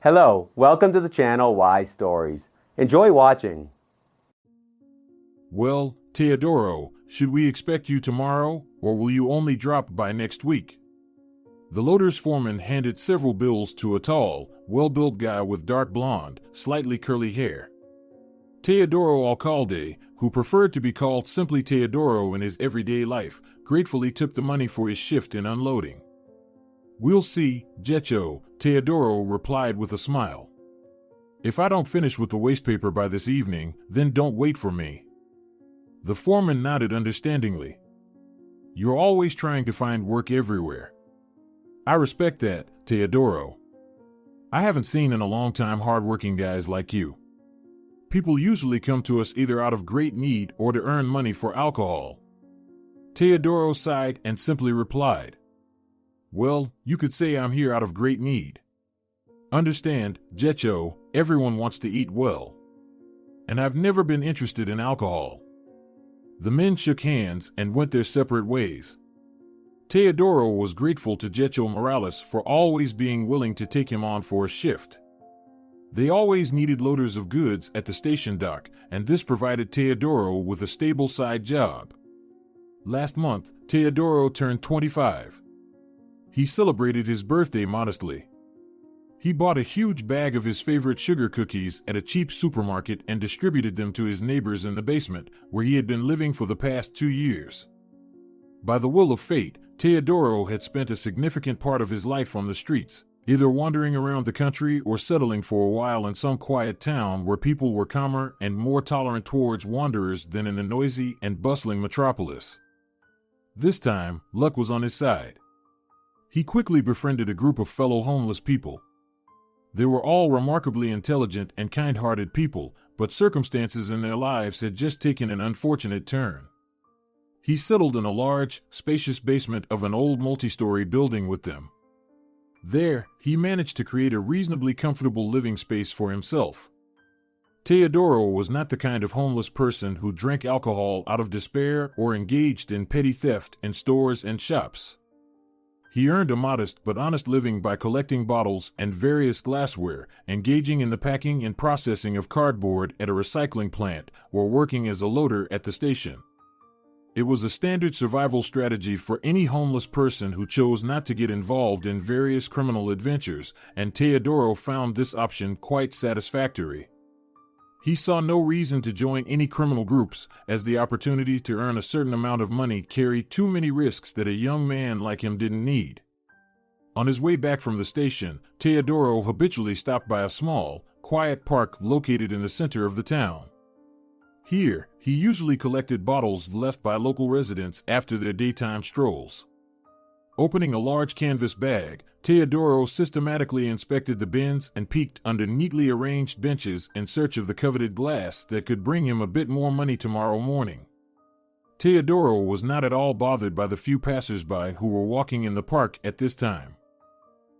Hello, welcome to the channel Why Stories. Enjoy watching. Well, Teodoro, should we expect you tomorrow, or will you only drop by next week? The loader's foreman handed several bills to a tall, well-built guy with dark blonde, slightly curly hair. Teodoro Alcalde, who preferred to be called simply Teodoro in his everyday life, gratefully took the money for his shift in unloading. "We'll see, Jecho," Teodoro replied with a smile. "If I don't finish with the wastepaper by this evening, then don't wait for me." The foreman nodded understandingly. "You're always trying to find work everywhere." "I respect that, Teodoro. I haven't seen in a long time hard-working guys like you. People usually come to us either out of great need or to earn money for alcohol." Teodoro sighed and simply replied, "Well, you could say I'm here out of great need. Understand, Jecho, everyone wants to eat well. And I've never been interested in alcohol." The men shook hands and went their separate ways. Teodoro was grateful to Jecho Morales for always being willing to take him on for a shift. They always needed loaders of goods at the station dock, and this provided Teodoro with a stable side job. Last month, Teodoro turned 25. He celebrated his birthday modestly. He bought a huge bag of his favorite sugar cookies at a cheap supermarket and distributed them to his neighbors in the basement, where he had been living for the past 2 years. By the will of fate, Teodoro had spent a significant part of his life on the streets, either wandering around the country or settling for a while in some quiet town where people were calmer and more tolerant towards wanderers than in the noisy and bustling metropolis. This time, luck was on his side. He quickly befriended a group of fellow homeless people. They were all remarkably intelligent and kind-hearted people, but circumstances in their lives had just taken an unfortunate turn. He settled in a large, spacious basement of an old multi-story building with them. There, he managed to create a reasonably comfortable living space for himself. Teodoro was not the kind of homeless person who drank alcohol out of despair or engaged in petty theft in stores and shops. He earned a modest but honest living by collecting bottles and various glassware, engaging in the packing and processing of cardboard at a recycling plant, or working as a loader at the station. It was a standard survival strategy for any homeless person who chose not to get involved in various criminal adventures, and Teodoro found this option quite satisfactory. He saw no reason to join any criminal groups, as the opportunity to earn a certain amount of money carried too many risks that a young man like him didn't need. On his way back from the station, Teodoro habitually stopped by a small, quiet park located in the center of the town. Here, he usually collected bottles left by local residents after their daytime strolls. Opening a large canvas bag, Teodoro systematically inspected the bins and peeked under neatly arranged benches in search of the coveted glass that could bring him a bit more money tomorrow morning. Teodoro was not at all bothered by the few passers-by who were walking in the park at this time.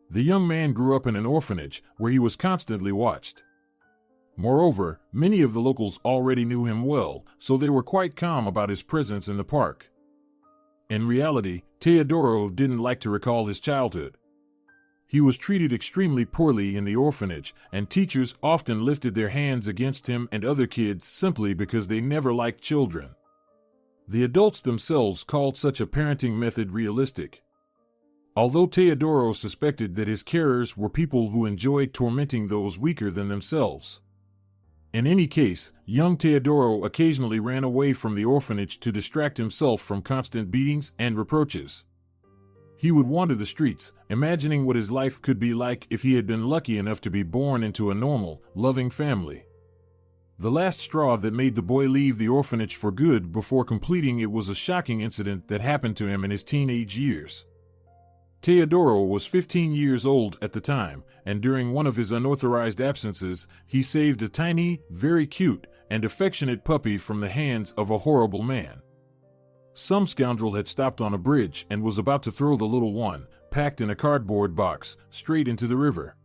The young man grew up in an orphanage where he was constantly watched. Moreover, many of the locals already knew him well, so they were quite calm about his presence in the park. In reality, Teodoro didn't like to recall his childhood. He was treated extremely poorly in the orphanage, and teachers often lifted their hands against him and other kids simply because they never liked children. The adults themselves called such a parenting method realistic. Although Teodoro suspected that his carers were people who enjoyed tormenting those weaker than themselves. In any case, young Teodoro occasionally ran away from the orphanage to distract himself from constant beatings and reproaches. He would wander the streets, imagining what his life could be like if he had been lucky enough to be born into a normal, loving family. The last straw that made the boy leave the orphanage for good before completing it was a shocking incident that happened to him in his teenage years. Teodoro was 15 years old at the time, and during one of his unauthorized absences, he saved a tiny, very cute, and affectionate puppy from the hands of a horrible man. Some scoundrel had stopped on a bridge and was about to throw the little one, packed in a cardboard box, straight into the river.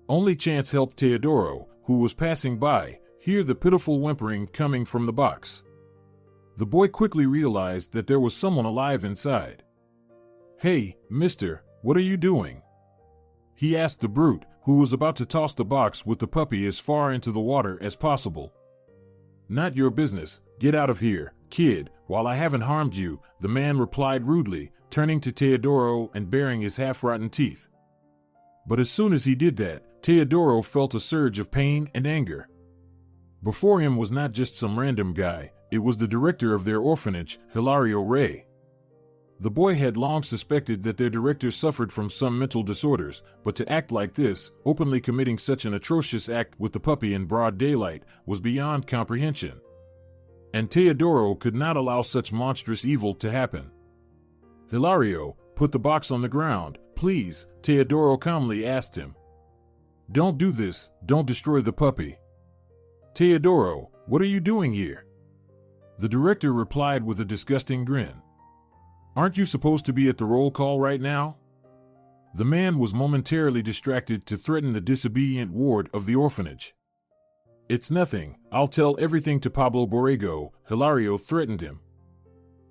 Only chance helped Teodoro, who was passing by, hear the pitiful whimpering coming from the box. The boy quickly realized that there was someone alive inside. "Hey, mister, what are you doing?" he asked the brute, who was about to toss the box with the puppy as far into the water as possible. "Not your business. Get out of here, kid, while I haven't harmed you," the man replied rudely, turning to Teodoro and baring his half-rotten teeth. But as soon as he did that, Teodoro felt a surge of pain and anger. Before him was not just some random guy, it was the director of their orphanage, Hilario Ray. The boy had long suspected that their director suffered from some mental disorders, but to act like this, openly committing such an atrocious act with the puppy in broad daylight, was beyond comprehension. And Teodoro could not allow such monstrous evil to happen. "Hilario, put the box on the ground, please," Teodoro calmly asked him. "Don't do this, don't destroy the puppy." "Teodoro, what are you doing here?" The director replied with a disgusting grin. "Aren't you supposed to be at the roll call right now?" The man was momentarily distracted to threaten the disobedient ward of the orphanage. "It's nothing, I'll tell everything to Pablo Borrego," Hilario threatened him.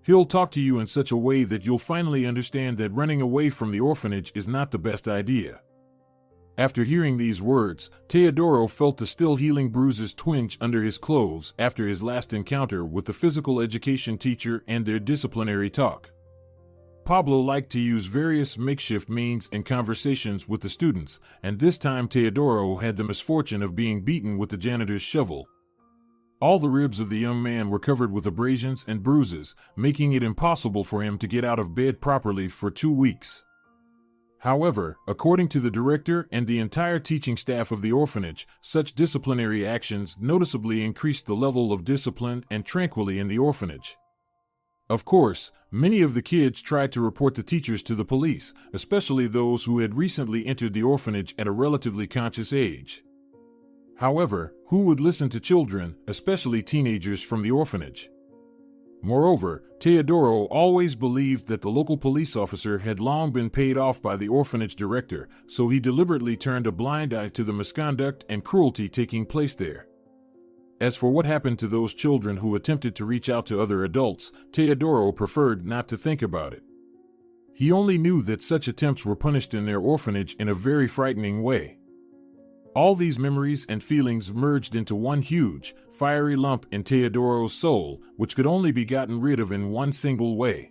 "He'll talk to you in such a way that you'll finally understand that running away from the orphanage is not the best idea." After hearing these words, Teodoro felt the still healing bruises twinge under his clothes after his last encounter with the physical education teacher and their disciplinary talk. Pablo liked to use various makeshift means in conversations with the students, and this time Teodoro had the misfortune of being beaten with the janitor's shovel. All the ribs of the young man were covered with abrasions and bruises, making it impossible for him to get out of bed properly for 2 weeks. However, according to the director and the entire teaching staff of the orphanage, such disciplinary actions noticeably increased the level of discipline and tranquility in the orphanage. Of course, many of the kids tried to report the teachers to the police, especially those who had recently entered the orphanage at a relatively conscious age. However, who would listen to children, especially teenagers from the orphanage? Moreover, Teodoro always believed that the local police officer had long been paid off by the orphanage director, so he deliberately turned a blind eye to the misconduct and cruelty taking place there. As for what happened to those children who attempted to reach out to other adults, Teodoro preferred not to think about it. He only knew that such attempts were punished in their orphanage in a very frightening way. All these memories and feelings merged into one huge, fiery lump in Teodoro's soul, which could only be gotten rid of in one single way.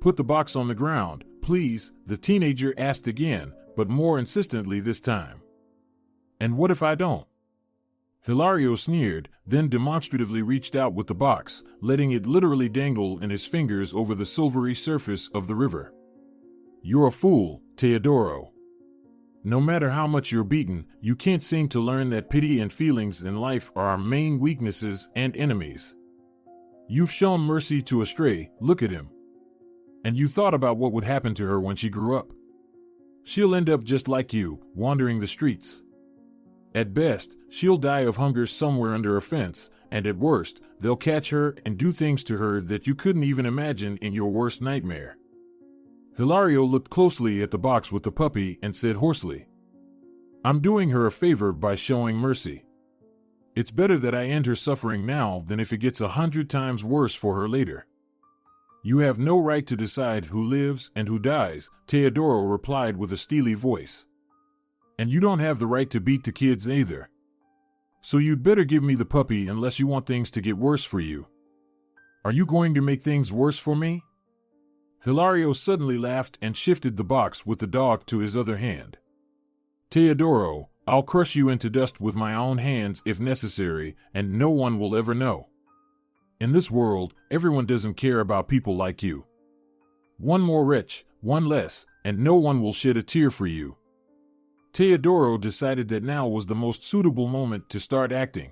"Put the box on the ground, please," the teenager asked again, but more insistently this time. "And what if I don't?" Hilario sneered, then demonstratively reached out with the box, letting it literally dangle in his fingers over the silvery surface of the river. "You're a fool, Teodoro. No matter how much you're beaten, you can't seem to learn that pity and feelings in life are our main weaknesses and enemies. You've shown mercy to a stray, look at him. And you thought about what would happen to her when she grew up. She'll end up just like you, wandering the streets. At best, she'll die of hunger somewhere under a fence, and at worst, they'll catch her and do things to her that you couldn't even imagine in your worst nightmare." Hilario looked closely at the box with the puppy and said hoarsely, "I'm doing her a favor by showing mercy. It's better that I end her suffering now than if it gets 100 times worse for her later." "You have no right to decide who lives and who dies," Teodoro replied with a steely voice. "And you don't have the right to beat the kids either. So you'd better give me the puppy unless you want things to get worse for you. Are you going to make things worse for me?" Hilario suddenly laughed and shifted the box with the dog to his other hand. "Teodoro, I'll crush you into dust with my own hands if necessary, and no one will ever know. In this world, everyone doesn't care about people like you. One more wretch, one less, and no one will shed a tear for you." Teodoro decided that now was the most suitable moment to start acting.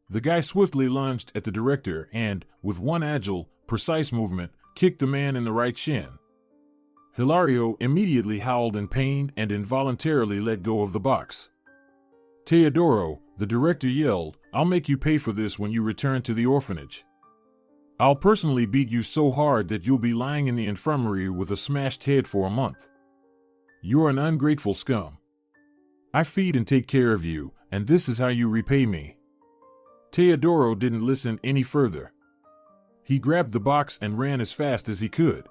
The guy swiftly lunged at the director and, with one agile, precise movement, kicked the man in the right shin. Hilario immediately howled in pain and involuntarily let go of the box. "Teodoro," the director yelled, "I'll make you pay for this when you return to the orphanage. I'll personally beat you so hard that you'll be lying in the infirmary with a smashed head for a month. You're an ungrateful scum. I feed and take care of you, and this is how you repay me." Teodoro didn't listen any further. He grabbed the box and ran as fast as he could.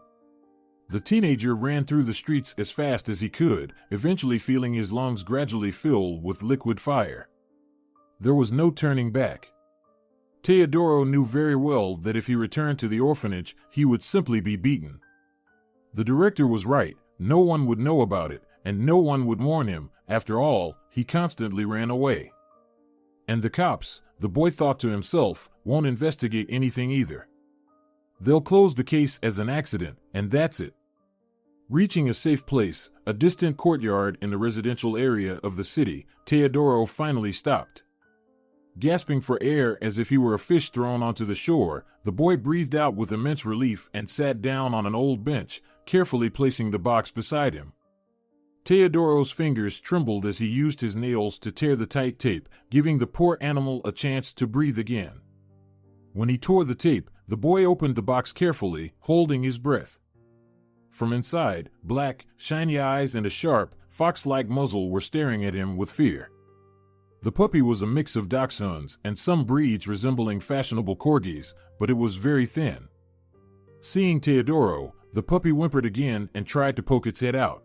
The teenager ran through the streets as fast as he could, eventually feeling his lungs gradually fill with liquid fire. There was no turning back. Teodoro knew very well that if he returned to the orphanage, he would simply be beaten. The director was right. No one would know about it, and no one would warn him. After all, he constantly ran away. And the cops, the boy thought to himself, won't investigate anything either. They'll close the case as an accident, and that's it. Reaching a safe place, a distant courtyard in the residential area of the city, Teodoro finally stopped. Gasping for air as if he were a fish thrown onto the shore, the boy breathed out with immense relief and sat down on an old bench, carefully placing the box beside him. Teodoro's fingers trembled as he used his nails to tear the tight tape, giving the poor animal a chance to breathe again. When he tore the tape, the boy opened the box carefully, holding his breath. From inside, black, shiny eyes and a sharp, fox-like muzzle were staring at him with fear. The puppy was a mix of dachshunds and some breeds resembling fashionable corgis, but it was very thin. Seeing Teodoro, the puppy whimpered again and tried to poke its head out.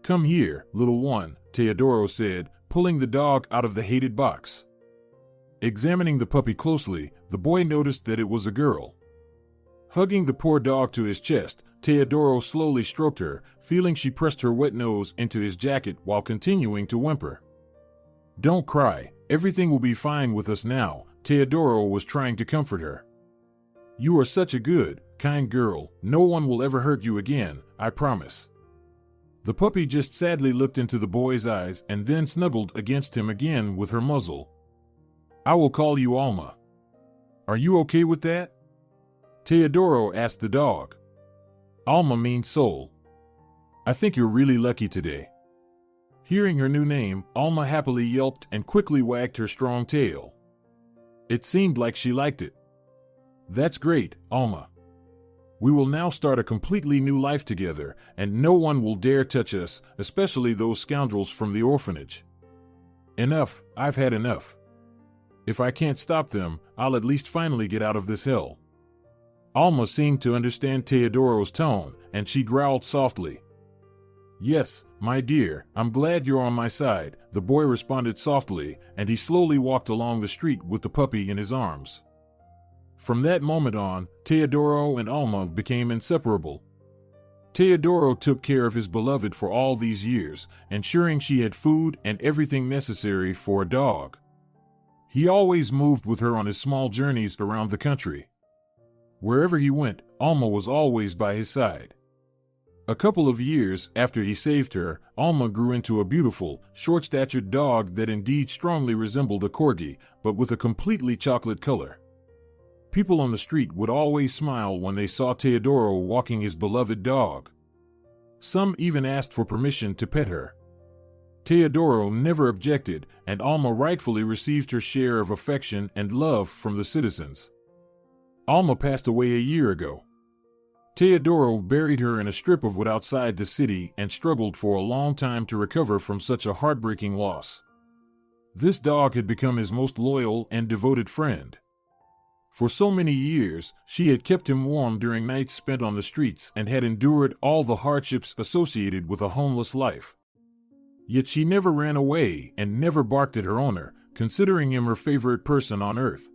"Come here, little one," Teodoro said, pulling the dog out of the hated box. Examining the puppy closely, the boy noticed that it was a girl. Hugging the poor dog to his chest, Teodoro slowly stroked her, feeling she pressed her wet nose into his jacket while continuing to whimper. "Don't cry, everything will be fine with us now," Teodoro was trying to comfort her. "You are such a good, kind girl, no one will ever hurt you again, I promise." The puppy just sadly looked into the boy's eyes and then snuggled against him again with her muzzle. "I will call you Alma. Are you okay with that?" Teodoro asked the dog. "Alma means soul. I think you're really lucky today." Hearing her new name, Alma happily yelped and quickly wagged her strong tail. It seemed like she liked it. "That's great, Alma. We will now start a completely new life together, and no one will dare touch us, especially those scoundrels from the orphanage. Enough, I've had enough. If I can't stop them, I'll at least finally get out of this hell." Alma seemed to understand Teodoro's tone, and she growled softly. "Yes, my dear, I'm glad you're on my side," the boy responded softly, and he slowly walked along the street with the puppy in his arms. From that moment on, Teodoro and Alma became inseparable. Teodoro took care of his beloved for all these years, ensuring she had food and everything necessary for a dog. He always moved with her on his small journeys around the country. Wherever he went, Alma was always by his side. A couple of years after he saved her, Alma grew into a beautiful, short-statured dog that indeed strongly resembled a corgi, but with a completely chocolate color. People on the street would always smile when they saw Teodoro walking his beloved dog. Some even asked for permission to pet her. Teodoro never objected, and Alma rightfully received her share of affection and love from the citizens. Alma passed away a year ago. Teodoro buried her in a strip of wood outside the city and struggled for a long time to recover from such a heartbreaking loss. This dog had become his most loyal and devoted friend. For so many years, she had kept him warm during nights spent on the streets and had endured all the hardships associated with a homeless life. Yet she never ran away and never barked at her owner, considering him her favorite person on earth.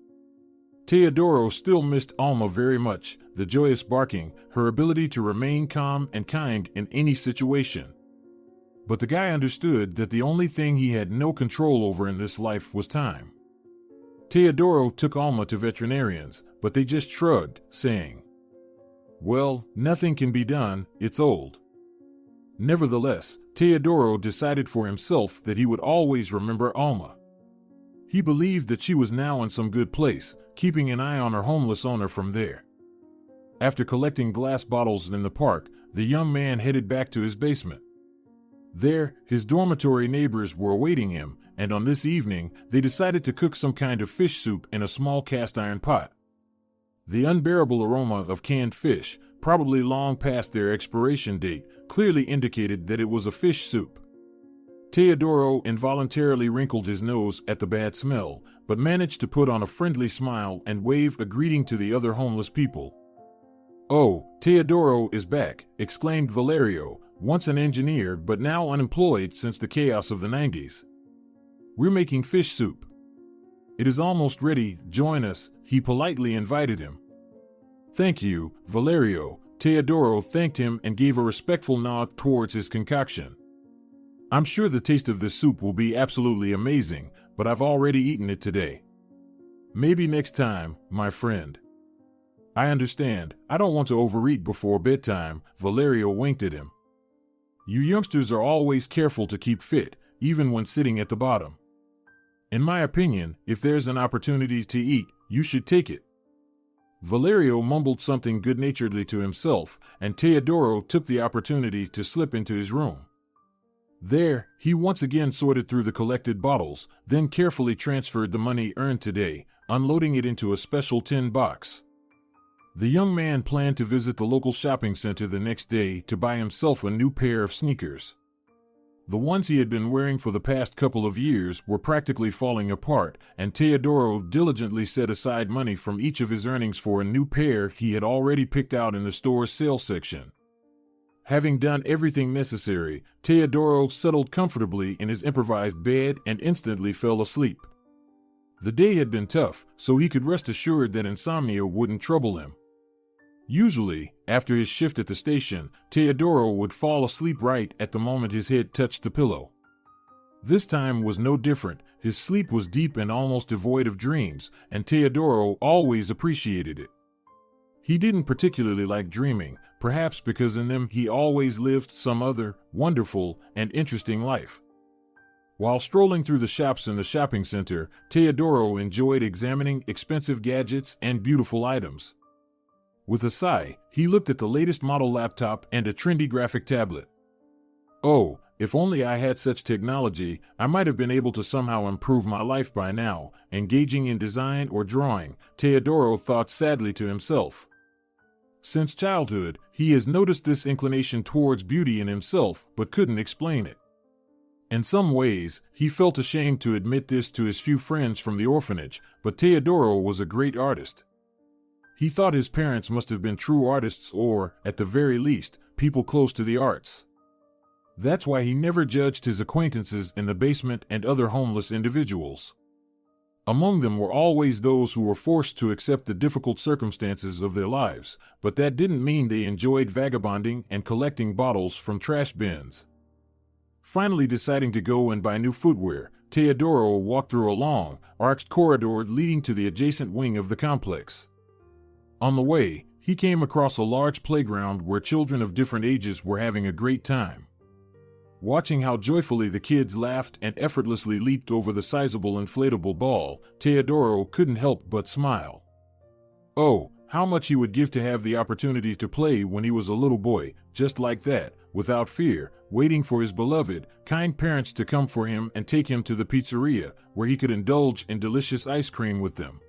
Teodoro still missed Alma very much, the joyous barking, her ability to remain calm and kind in any situation. But the guy understood that the only thing he had no control over in this life was time. Teodoro took Alma to veterinarians, but they just shrugged, saying, "Well, nothing can be done, it's old." Nevertheless, Teodoro decided for himself that he would always remember Alma. He believed that she was now in some good place, keeping an eye on her homeless owner from there. After collecting glass bottles in the park, the young man headed back to his basement. There, his dormitory neighbors were awaiting him, and on this evening, they decided to cook some kind of fish soup in a small cast-iron pot. The unbearable aroma of canned fish, probably long past their expiration date, clearly indicated that it was a fish soup. Teodoro involuntarily wrinkled his nose at the bad smell, but managed to put on a friendly smile and wave a greeting to the other homeless people. Oh, Teodoro is back, exclaimed Valerio, once an engineer but now unemployed since the chaos of the 90s. We're making fish soup. It is almost ready, join us, he politely invited him. Thank you, Valerio. Teodoro thanked him and gave a respectful nod towards his concoction. I'm sure the taste of this soup will be absolutely amazing, but I've already eaten it today. Maybe next time, my friend. I understand, I don't want to overeat before bedtime, Valerio winked at him. You youngsters are always careful to keep fit, even when sitting at the bottom. In my opinion, if there's an opportunity to eat, you should take it. Valerio mumbled something good-naturedly to himself, and Teodoro took the opportunity to slip into his room. There, he once again sorted through the collected bottles, then carefully transferred the money earned today, unloading it into a special tin box. The young man planned to visit the local shopping center the next day to buy himself a new pair of sneakers. The ones he had been wearing for the past couple of years were practically falling apart, and Teodoro diligently set aside money from each of his earnings for a new pair he had already picked out in the store's sales section. Having done everything necessary, Teodoro settled comfortably in his improvised bed and instantly fell asleep. The day had been tough, so he could rest assured that insomnia wouldn't trouble him. Usually, after his shift at the station, Teodoro would fall asleep right at the moment his head touched the pillow. This time was no different. His sleep was deep and almost devoid of dreams, and Teodoro always appreciated it. He didn't particularly like dreaming, perhaps because in them he always lived some other, wonderful, and interesting life. While strolling through the shops in the shopping center, Teodoro enjoyed examining expensive gadgets and beautiful items. With a sigh, he looked at the latest model laptop and a trendy graphic tablet. Oh, if only I had such technology, I might have been able to somehow improve my life by now, engaging in design or drawing, Teodoro thought sadly to himself. Since childhood, he has noticed this inclination towards beauty in himself, but couldn't explain it. In some ways, he felt ashamed to admit this to his few friends from the orphanage, but Teodoro was a great artist. He thought his parents must have been true artists or, at the very least, people close to the arts. That's why he never judged his acquaintances in the basement and other homeless individuals. Among them were always those who were forced to accept the difficult circumstances of their lives, but that didn't mean they enjoyed vagabonding and collecting bottles from trash bins. Finally deciding to go and buy new footwear, Teodoro walked through a long, arched corridor leading to the adjacent wing of the complex. On the way, he came across a large playground where children of different ages were having a great time. Watching how joyfully the kids laughed and effortlessly leaped over the sizable inflatable ball, Teodoro couldn't help but smile. Oh, how much he would give to have the opportunity to play when he was a little boy, just like that, without fear, waiting for his beloved, kind parents to come for him and take him to the pizzeria, where he could indulge in delicious ice cream with them.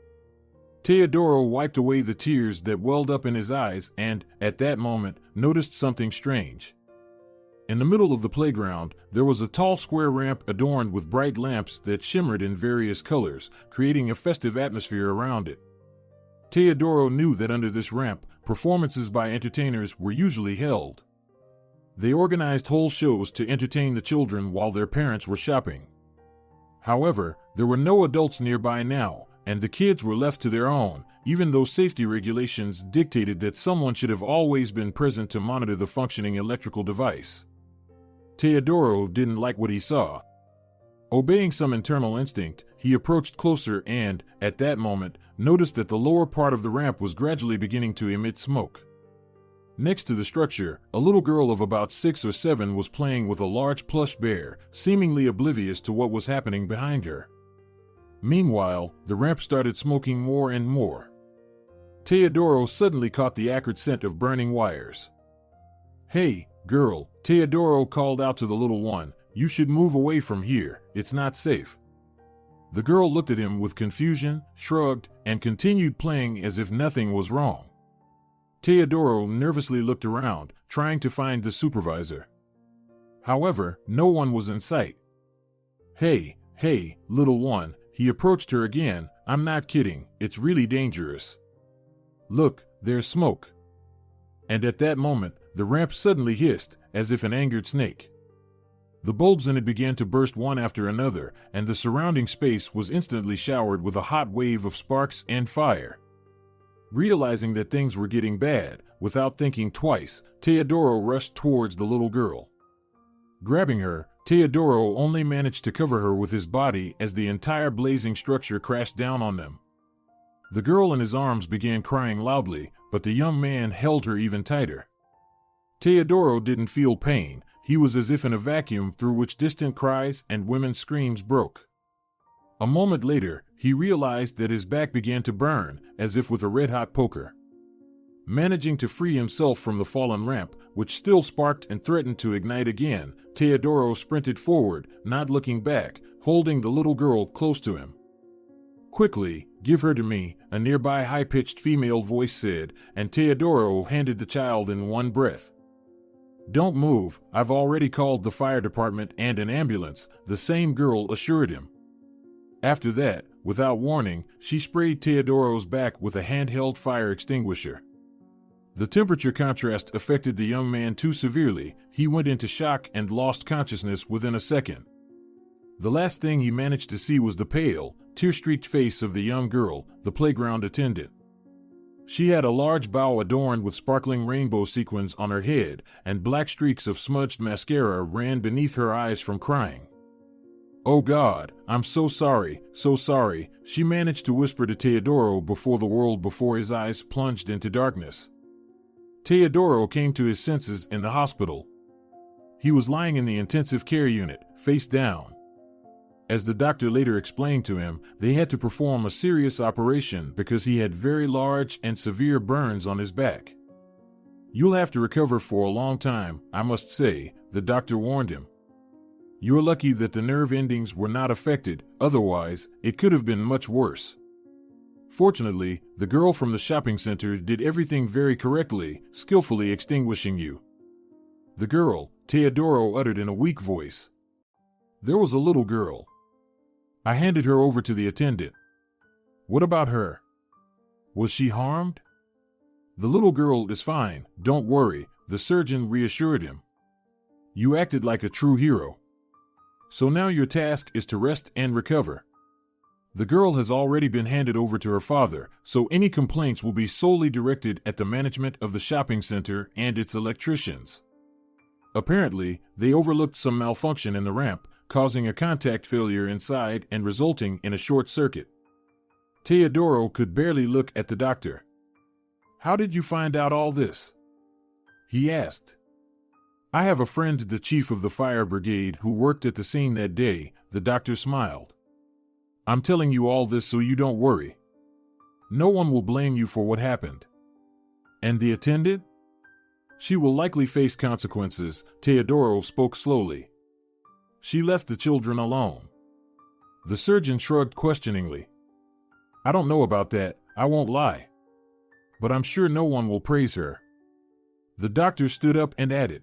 Teodoro wiped away the tears that welled up in his eyes and, at that moment, noticed something strange. In the middle of the playground, there was a tall square ramp adorned with bright lamps that shimmered in various colors, creating a festive atmosphere around it. Teodoro knew that under this ramp, performances by entertainers were usually held. They organized whole shows to entertain the children while their parents were shopping. However, there were no adults nearby now, and the kids were left to their own, even though safety regulations dictated that someone should have always been present to monitor the functioning electrical device. Teodoro didn't like what he saw. Obeying some internal instinct, he approached closer and, at that moment, noticed that the lower part of the ramp was gradually beginning to emit smoke. Next to the structure, a little girl of about 6 or 7 was playing with a large plush bear, seemingly oblivious to what was happening behind her. Meanwhile, the ramp started smoking more and more. Teodoro suddenly caught the acrid scent of burning wires. "Hey, girl," Teodoro called out to the little one, "you should move away from here, it's not safe." The girl looked at him with confusion, shrugged, and continued playing as if nothing was wrong. Teodoro nervously looked around, trying to find the supervisor. However, no one was in sight. Hey, little one," he approached her again, "I'm not kidding, it's really dangerous. Look, there's smoke." and at that moment, the ramp suddenly hissed, as if an angered snake. The bulbs in it began to burst one after another, and the surrounding space was instantly showered with a hot wave of sparks and fire. Realizing that things were getting bad, without thinking twice, Teodoro rushed towards the little girl. Grabbing her, Teodoro only managed to cover her with his body as the entire blazing structure crashed down on them. The girl in his arms began crying loudly, but the young man held her even tighter. Teodoro didn't feel pain. He was as if in a vacuum through which distant cries and women's screams broke. A moment later, he realized that his back began to burn, as if with a red-hot poker. Managing to free himself from the fallen ramp, which still sparked and threatened to ignite again, Teodoro sprinted forward, not looking back, holding the little girl close to him. "Quickly, give her to me," a nearby high-pitched female voice said, and Teodoro handed the child in one breath. "Don't move, I've already called the fire department and an ambulance," the same girl assured him. After that, without warning, she sprayed Teodoro's back with a handheld fire extinguisher. The temperature contrast affected the young man too severely. He went into shock and lost consciousness within a second. The last thing he managed to see was the pale, tear-streaked face of the young girl, the playground attendant. She had a large bow adorned with sparkling rainbow sequins on her head, and black streaks of smudged mascara ran beneath her eyes from crying. "Oh God, I'm so sorry, she managed to whisper to Teodoro before his eyes plunged into darkness. Teodoro came to his senses in the hospital. He was lying in the intensive care unit, face down. As the doctor later explained to him, they had to perform a serious operation because he had very large and severe burns on his back. "You'll have to recover for a long time, I must say," the doctor warned him. "You're lucky that the nerve endings were not affected, otherwise, it could have been much worse." Fortunately, the girl from the shopping center did everything very correctly, skillfully extinguishing you. "The girl," Teodoro uttered in a weak voice. "There was a little girl. I handed her over to the attendant." "What about her? Was she harmed?" "The little girl is fine, don't worry," the surgeon reassured him. "You acted like a true hero. So now your task is to rest and recover. The girl has already been handed over to her father, so any complaints will be solely directed at the management of the shopping center and its electricians. Apparently, they overlooked some malfunction in the ramp, causing a contact failure inside and resulting in a short circuit." Teodoro could barely look at the doctor. "How did you find out all this?" he asked. "I have a friend, the chief of the fire brigade, who worked at the scene that day," the doctor smiled. "I'm telling you all this so you don't worry. No one will blame you for what happened." "And the attendant?" "She will likely face consequences," Teodoro spoke slowly. "She left the children alone." The surgeon shrugged questioningly. "I don't know about that, I won't lie. But I'm sure no one will praise her." The doctor stood up and added,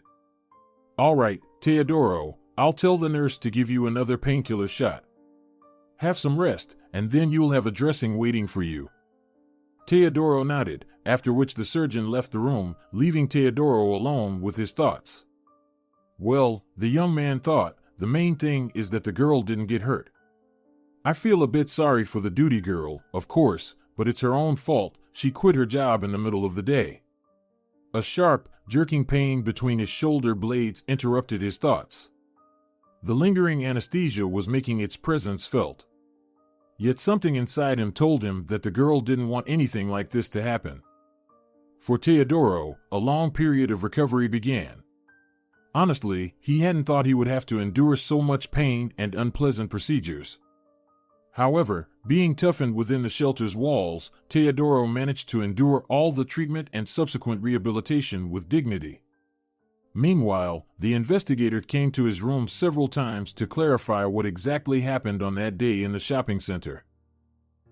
"All right, Teodoro, I'll tell the nurse to give you another painkiller shot. Have some rest, and then you'll have a dressing waiting for you." Teodoro nodded, after which the surgeon left the room, leaving Teodoro alone with his thoughts. Well, the young man thought, the main thing is that the girl didn't get hurt. "I feel a bit sorry for the duty girl, of course, but it's her own fault. She quit her job in the middle of the day." A sharp, jerking pain between his shoulder blades interrupted his thoughts. The lingering anesthesia was making its presence felt. Yet something inside him told him that the girl didn't want anything like this to happen. For Teodoro, a long period of recovery began. Honestly, he hadn't thought he would have to endure so much pain and unpleasant procedures. However, being toughened within the shelter's walls, Teodoro managed to endure all the treatment and subsequent rehabilitation with dignity. Meanwhile, the investigator came to his room several times to clarify what exactly happened on that day in the shopping center.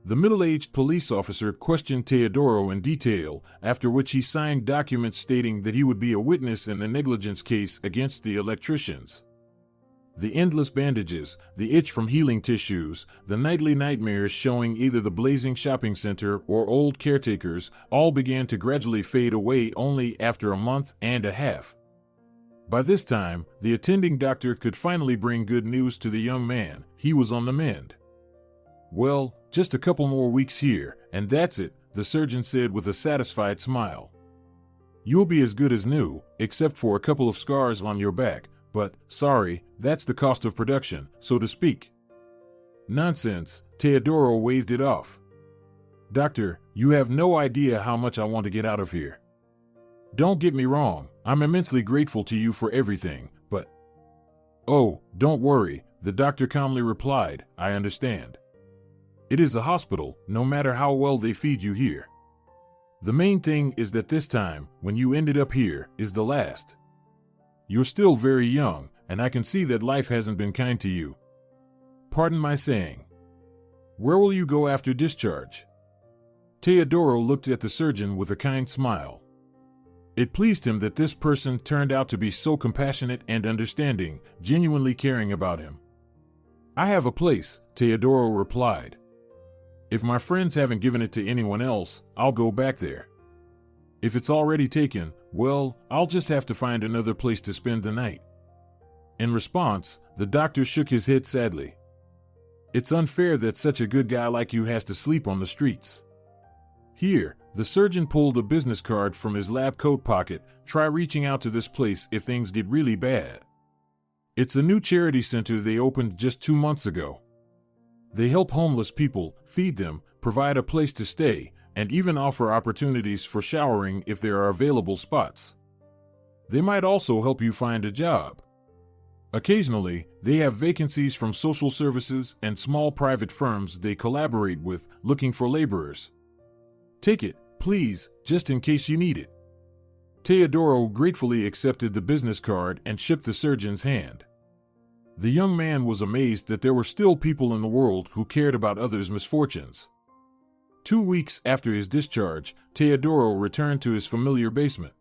The middle-aged police officer questioned Teodoro in detail, after which he signed documents stating that he would be a witness in the negligence case against the electricians. The endless bandages, the itch from healing tissues, the nightly nightmares showing either the blazing shopping center or old caretakers all began to gradually fade away only after a month and a half. By this time, the attending doctor could finally bring good news to the young man. He was on the mend. "Well, just a couple more weeks here, and that's it," the surgeon said with a satisfied smile. "You'll be as good as new, except for a couple of scars on your back. But, sorry, that's the cost of production, so to speak." "Nonsense," Teodoro waved it off. "Doctor, you have no idea how much I want to get out of here. Don't get me wrong, I'm immensely grateful to you for everything, but—" "Oh, don't worry," the doctor calmly replied, "I understand. It is a hospital, no matter how well they feed you here. The main thing is that this time, when you ended up here, is the last. You're still very young, and I can see that life hasn't been kind to you. Pardon my saying. Where will you go after discharge?" Teodoro looked at the surgeon with a kind smile. It pleased him that this person turned out to be so compassionate and understanding, genuinely caring about him. "I have a place," Teodoro replied. "If my friends haven't given it to anyone else, I'll go back there. If it's already taken, well, I'll just have to find another place to spend the night." In response, the doctor shook his head sadly. "It's unfair that such a good guy like you has to sleep on the streets. Here," the surgeon pulled a business card from his lab coat pocket. "Try reaching out to this place if things get really bad. It's a new charity center they opened just 2 months ago. They help homeless people, feed them, provide a place to stay, and even offer opportunities for showering if there are available spots. They might also help you find a job. Occasionally, they have vacancies from social services and small private firms they collaborate with, looking for laborers. Take it, please, just in case you need it." Teodoro gratefully accepted the business card and shook the surgeon's hand. The young man was amazed that there were still people in the world who cared about others' misfortunes. 2 weeks after his discharge, Teodoro returned to his familiar basement.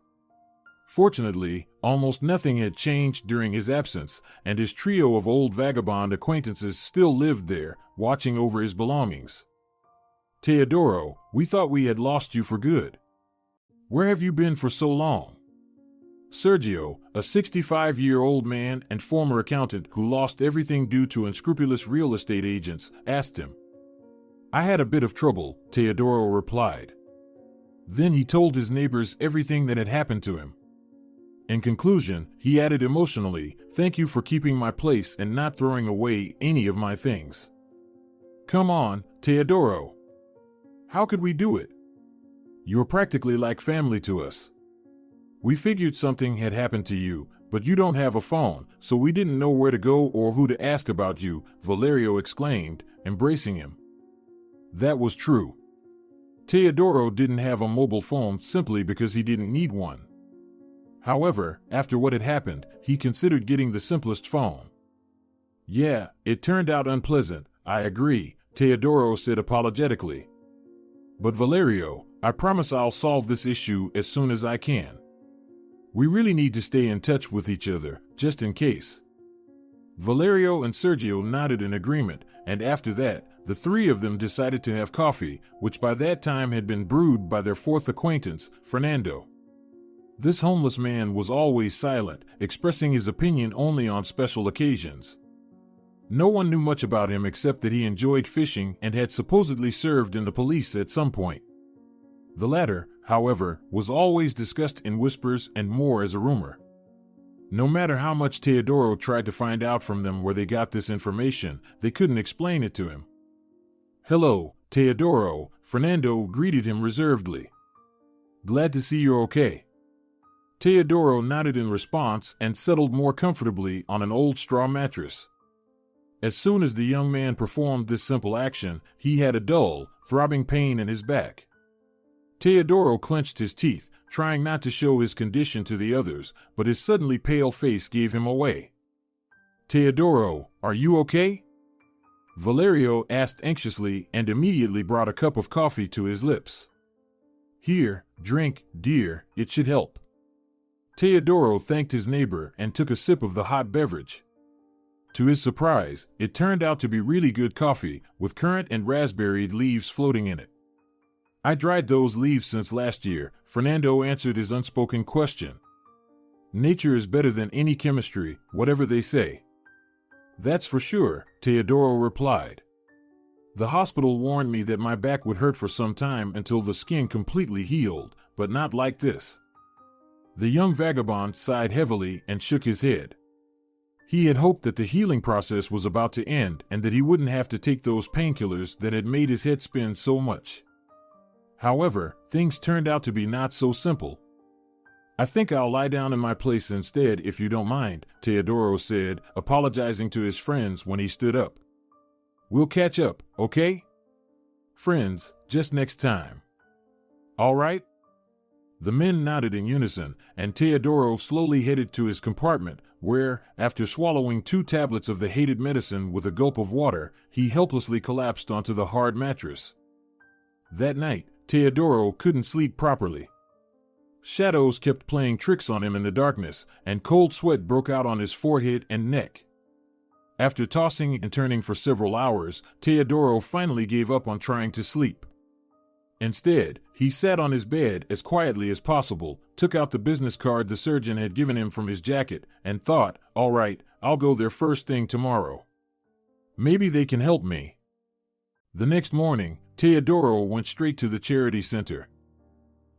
Fortunately, almost nothing had changed during his absence, and his trio of old vagabond acquaintances still lived there, watching over his belongings. "Teodoro, we thought we had lost you for good. Where have you been for so long?" Sergio, a 65-year-old man and former accountant who lost everything due to unscrupulous real estate agents, asked him. "I had a bit of trouble," Teodoro replied. Then he told his neighbors everything that had happened to him. In conclusion, he added emotionally, "Thank you for keeping my place and not throwing away any of my things. Come on, Teodoro. How could we do it? You're practically like family to us. We figured something had happened to you, but you don't have a phone, so we didn't know where to go or who to ask about you," Valerio exclaimed, embracing him. That was true. Teodoro didn't have a mobile phone simply because he didn't need one. However, after what had happened, he considered getting the simplest phone. "Yeah, it turned out unpleasant, I agree," Teodoro said apologetically. "But Valerio, I promise I'll solve this issue as soon as I can. We really need to stay in touch with each other, just in case." Valerio and Sergio nodded in agreement, and after that, the three of them decided to have coffee, which by that time had been brewed by their fourth acquaintance, Fernando. This homeless man was always silent, expressing his opinion only on special occasions. No one knew much about him except that he enjoyed fishing and had supposedly served in the police at some point. The latter, however, was always discussed in whispers and more as a rumor. No matter how much Teodoro tried to find out from them where they got this information, they couldn't explain it to him. "Hello, Teodoro," Fernando greeted him reservedly. "Glad to see you're okay." Teodoro nodded in response and settled more comfortably on an old straw mattress. As soon as the young man performed this simple action, he had a dull, throbbing pain in his back. Teodoro clenched his teeth, trying not to show his condition to the others, but his suddenly pale face gave him away. "Teodoro, are you okay?" Valerio asked anxiously and immediately brought a cup of coffee to his lips. "Here, drink, dear, it should help." Teodoro thanked his neighbor and took a sip of the hot beverage. To his surprise, it turned out to be really good coffee, with currant and raspberry leaves floating in it. I dried those leaves since last year, Fernando answered his unspoken question. Nature is better than any chemistry, whatever they say. That's for sure, Teodoro replied. The hospital warned me that my back would hurt for some time until the skin completely healed, but not like this. The young vagabond sighed heavily and shook his head. He had hoped that the healing process was about to end and that he wouldn't have to take those painkillers that had made his head spin so much. However, things turned out to be not so simple. I think I'll lie down in my place instead if you don't mind, Teodoro said, apologizing to his friends when he stood up. We'll catch up, okay? Friends, just next time. All right? The men nodded in unison, and Teodoro slowly headed to his compartment, where, after swallowing 2 tablets of the hated medicine with a gulp of water, he helplessly collapsed onto the hard mattress. That night, Teodoro couldn't sleep properly. Shadows kept playing tricks on him in the darkness, and cold sweat broke out on his forehead and neck. After tossing and turning for several hours, Teodoro finally gave up on trying to sleep. Instead, he sat on his bed as quietly as possible, took out the business card the surgeon had given him from his jacket, and thought, all right, I'll go there first thing tomorrow. Maybe they can help me. The next morning, Teodoro went straight to the charity center.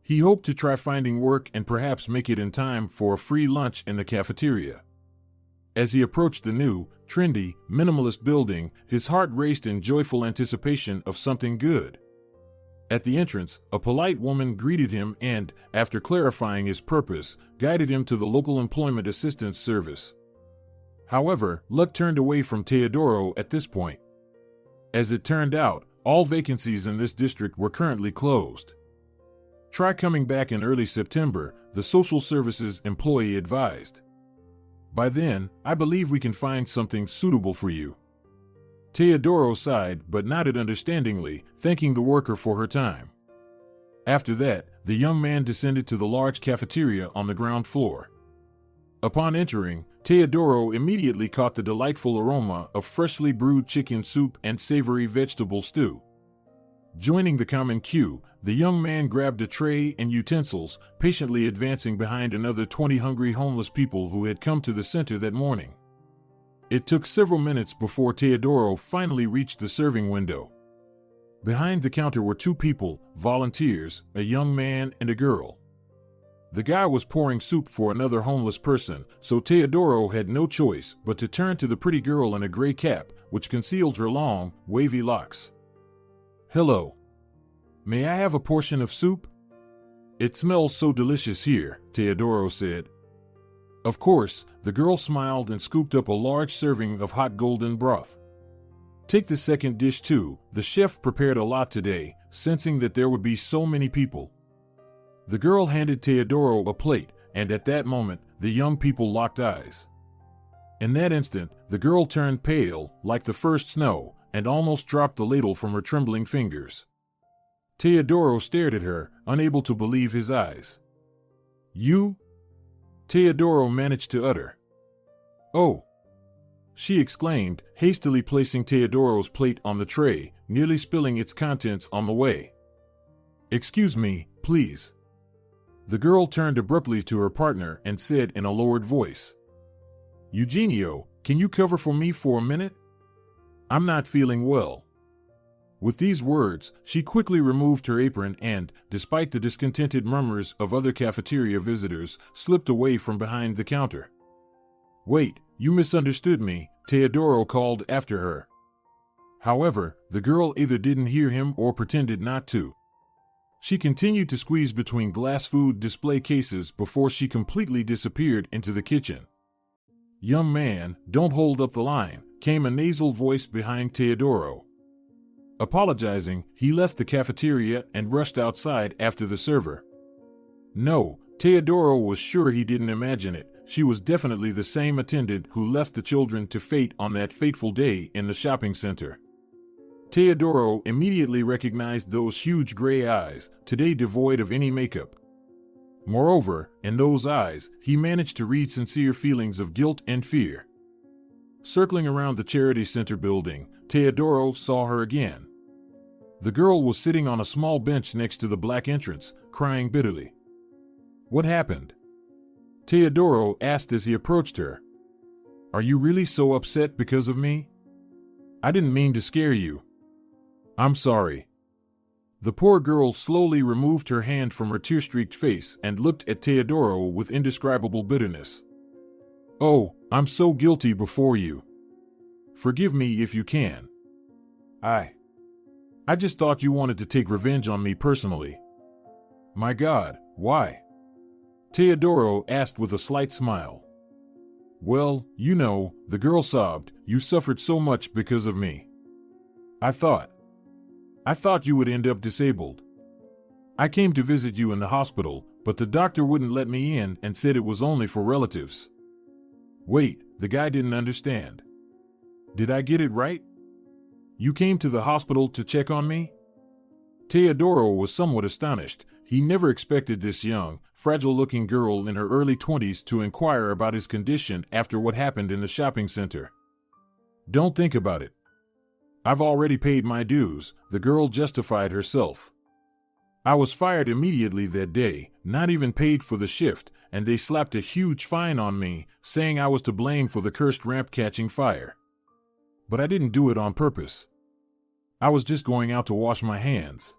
He hoped to try finding work and perhaps make it in time for a free lunch in the cafeteria. As he approached the new, trendy, minimalist building, his heart raced in joyful anticipation of something good. At the entrance, a polite woman greeted him and, after clarifying his purpose, guided him to the local employment assistance service. However, luck turned away from Teodoro at this point. As it turned out, all vacancies in this district were currently closed. Try coming back in early September, the social services employee advised. By then, I believe we can find something suitable for you. Teodoro sighed but nodded understandingly, thanking the worker for her time. After that, the young man descended to the large cafeteria on the ground floor. Upon entering, Teodoro immediately caught the delightful aroma of freshly brewed chicken soup and savory vegetable stew. Joining the common queue, the young man grabbed a tray and utensils, patiently advancing behind another 20 hungry homeless people who had come to the center that morning. It took several minutes before Teodoro finally reached the serving window. Behind the counter were 2 people, volunteers, a young man and a girl. The guy was pouring soup for another homeless person, so Teodoro had no choice but to turn to the pretty girl in a gray cap, which concealed her long, wavy locks. Hello. May I have a portion of soup? It smells so delicious here, Teodoro said. Of course, the girl smiled and scooped up a large serving of hot golden broth. Take the second dish too, the chef prepared a lot today, sensing that there would be so many people. The girl handed Teodoro a plate, and at that moment, the young people locked eyes. In that instant, the girl turned pale, like the first snow, and almost dropped the ladle from her trembling fingers. Teodoro stared at her, unable to believe his eyes. You? Teodoro managed to utter. Oh! She exclaimed, hastily placing Teodoro's plate on the tray, nearly spilling its contents on the way. Excuse me, please. The girl turned abruptly to her partner and said in a lowered voice, Eugenio, can you cover for me for a minute? I'm not feeling well. With these words, she quickly removed her apron and, despite the discontented murmurs of other cafeteria visitors, slipped away from behind the counter. Wait, you misunderstood me, Teodoro called after her. However, the girl either didn't hear him or pretended not to. She continued to squeeze between glass food display cases before she completely disappeared into the kitchen. Young man, don't hold up the line, came a nasal voice behind Teodoro. Apologizing, he left the cafeteria and rushed outside after the server. No, Teodoro was sure he didn't imagine it. She was definitely the same attendant who left the children to fate on that fateful day in the shopping center. Teodoro immediately recognized those huge gray eyes, today devoid of any makeup. Moreover, in those eyes, he managed to read sincere feelings of guilt and fear. Circling around the charity center building, Teodoro saw her again. The girl was sitting on a small bench next to the black entrance, crying bitterly. What happened? Teodoro asked as he approached her. Are you really so upset because of me? I didn't mean to scare you. I'm sorry. The poor girl slowly removed her hand from her tear-streaked face and looked at Teodoro with indescribable bitterness. Oh, I'm so guilty before you. Forgive me if you can. I just thought you wanted to take revenge on me personally. My God, why? Teodoro asked with a slight smile. Well, you know, the girl sobbed, you suffered so much because of me. I thought you would end up disabled. I came to visit you in the hospital, but the doctor wouldn't let me in and said it was only for relatives. Wait, the guy didn't understand. Did I get it right? You came to the hospital to check on me? Teodoro was somewhat astonished. He never expected this young, fragile-looking girl in her early 20s to inquire about his condition after what happened in the shopping center. Don't think about it. I've already paid my dues, the girl justified herself. I was fired immediately that day, not even paid for the shift, and they slapped a huge fine on me, saying I was to blame for the cursed ramp catching fire. But I didn't do it on purpose. I was just going out to wash my hands.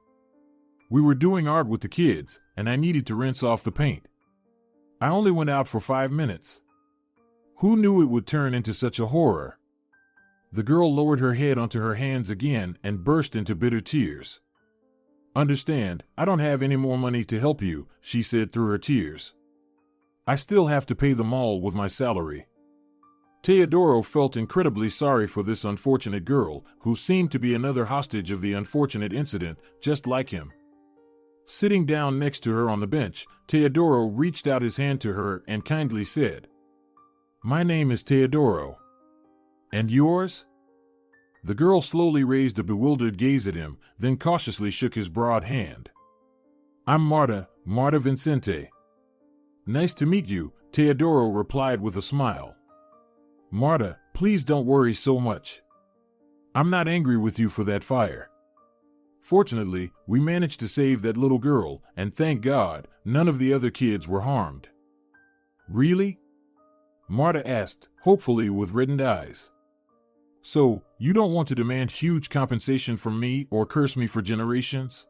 We were doing art with the kids, and I needed to rinse off the paint. I only went out for 5 minutes. Who knew it would turn into such a horror? The girl lowered her head onto her hands again and burst into bitter tears. Understand, I don't have any more money to help you, she said through her tears. I still have to pay them all with my salary. Teodoro felt incredibly sorry for this unfortunate girl, who seemed to be another hostage of the unfortunate incident, just like him. Sitting down next to her on the bench, Teodoro reached out his hand to her and kindly said, My name is Teodoro. And yours? The girl slowly raised a bewildered gaze at him, then cautiously shook his broad hand. I'm Marta Vincente. Nice to meet you, Teodoro replied with a smile. Marta, please don't worry so much. I'm not angry with you for that fire. Fortunately, we managed to save that little girl, and thank God, none of the other kids were harmed. Really? Marta asked, hopefully with reddened eyes. So, you don't want to demand huge compensation from me or curse me for generations?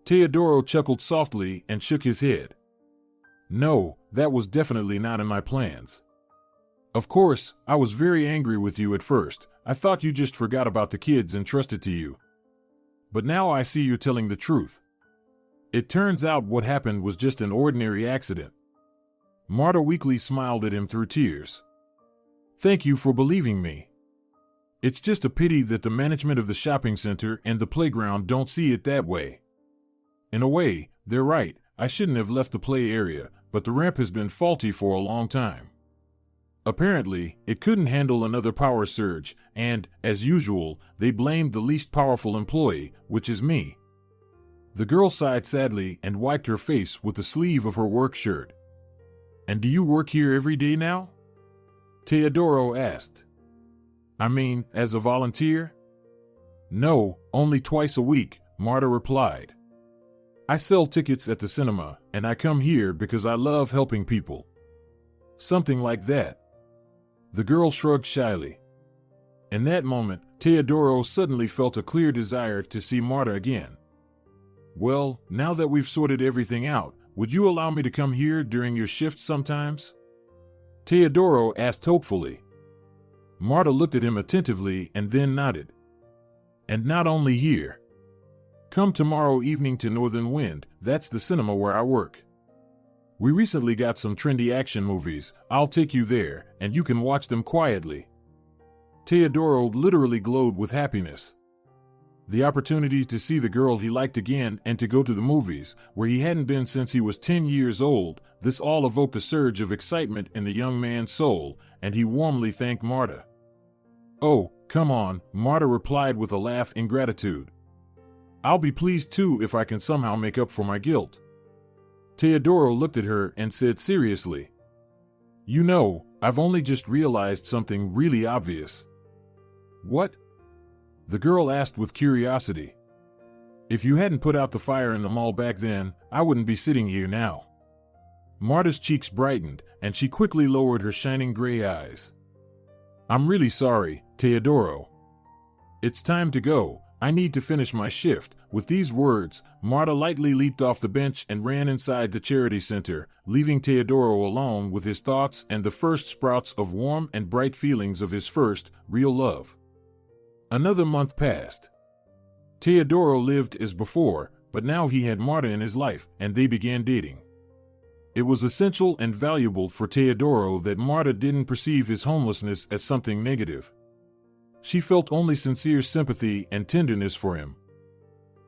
Teodoro chuckled softly and shook his head. No, that was definitely not in my plans. Of course, I was very angry with you at first. I thought you just forgot about the kids and trusted to you. But now I see you're telling the truth. It turns out what happened was just an ordinary accident. Marta weakly smiled at him through tears. Thank you for believing me. It's just a pity that the management of the shopping center and the playground don't see it that way. In a way, they're right. I shouldn't have left the play area, but the ramp has been faulty for a long time. Apparently, it couldn't handle another power surge, and, as usual, they blamed the least powerful employee, which is me. The girl sighed sadly and wiped her face with the sleeve of her work shirt. And do you work here every day now? Teodoro asked. I mean, as a volunteer? No, only twice a week, Marta replied. I sell tickets at the cinema, and I come here because I love helping people. Something like that. The girl shrugged shyly. In that moment, Teodoro suddenly felt a clear desire to see Marta again. Well, now that we've sorted everything out, would you allow me to come here during your shifts sometimes? Teodoro asked hopefully. Marta looked at him attentively and then nodded. And not only here. Come tomorrow evening to Northern Wind, that's the cinema where I work. We recently got some trendy action movies. I'll take you there, and you can watch them quietly. Teodoro literally glowed with happiness. The opportunity to see the girl he liked again and to go to the movies, where he hadn't been since he was 10 years old, this all evoked a surge of excitement in the young man's soul, and he warmly thanked Marta. Oh, come on, Marta replied with a laugh in gratitude. I'll be pleased too if I can somehow make up for my guilt. Teodoro looked at her and said seriously, You know, I've only just realized something really obvious. What? The girl asked with curiosity. If you hadn't put out the fire in the mall back then, I wouldn't be sitting here now. Marta's cheeks brightened, and she quickly lowered her shining gray eyes. I'm really sorry, Teodoro. It's time to go. I need to finish my shift. With these words, Marta lightly leaped off the bench and ran inside the charity center, leaving Teodoro alone with his thoughts and the first sprouts of warm and bright feelings of his first, real love. Another month passed. Teodoro lived as before, but now he had Marta in his life, and they began dating. It was essential and valuable for Teodoro that Marta didn't perceive his homelessness as something negative. She felt only sincere sympathy and tenderness for him.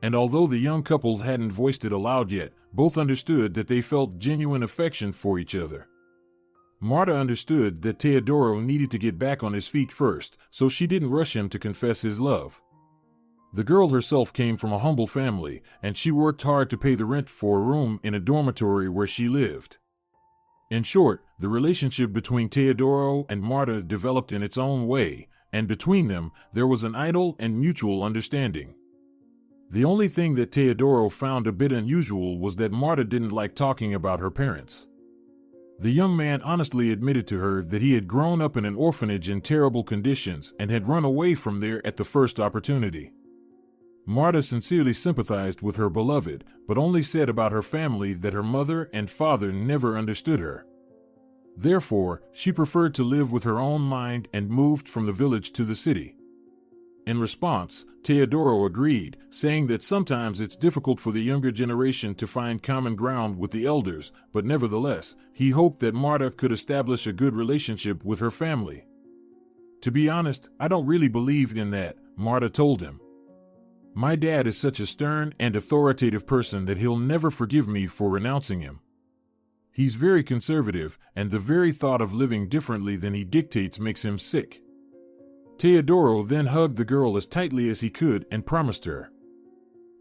And although the young couple hadn't voiced it aloud yet, both understood that they felt genuine affection for each other. Marta understood that Teodoro needed to get back on his feet first, so she didn't rush him to confess his love. The girl herself came from a humble family, and she worked hard to pay the rent for a room in a dormitory where she lived. In short, the relationship between Teodoro and Marta developed in its own way, and between them, there was an idle and mutual understanding. The only thing that Teodoro found a bit unusual was that Marta didn't like talking about her parents. The young man honestly admitted to her that he had grown up in an orphanage in terrible conditions and had run away from there at the first opportunity. Marta sincerely sympathized with her beloved, but only said about her family that her mother and father never understood her. Therefore, she preferred to live with her own mind and moved from the village to the city. In response, Teodoro agreed, saying that sometimes it's difficult for the younger generation to find common ground with the elders, but nevertheless, he hoped that Marta could establish a good relationship with her family. To be honest, I don't really believe in that, Marta told him. My dad is such a stern and authoritative person that he'll never forgive me for renouncing him. He's very conservative, and the very thought of living differently than he dictates makes him sick. Teodoro then hugged the girl as tightly as he could and promised her,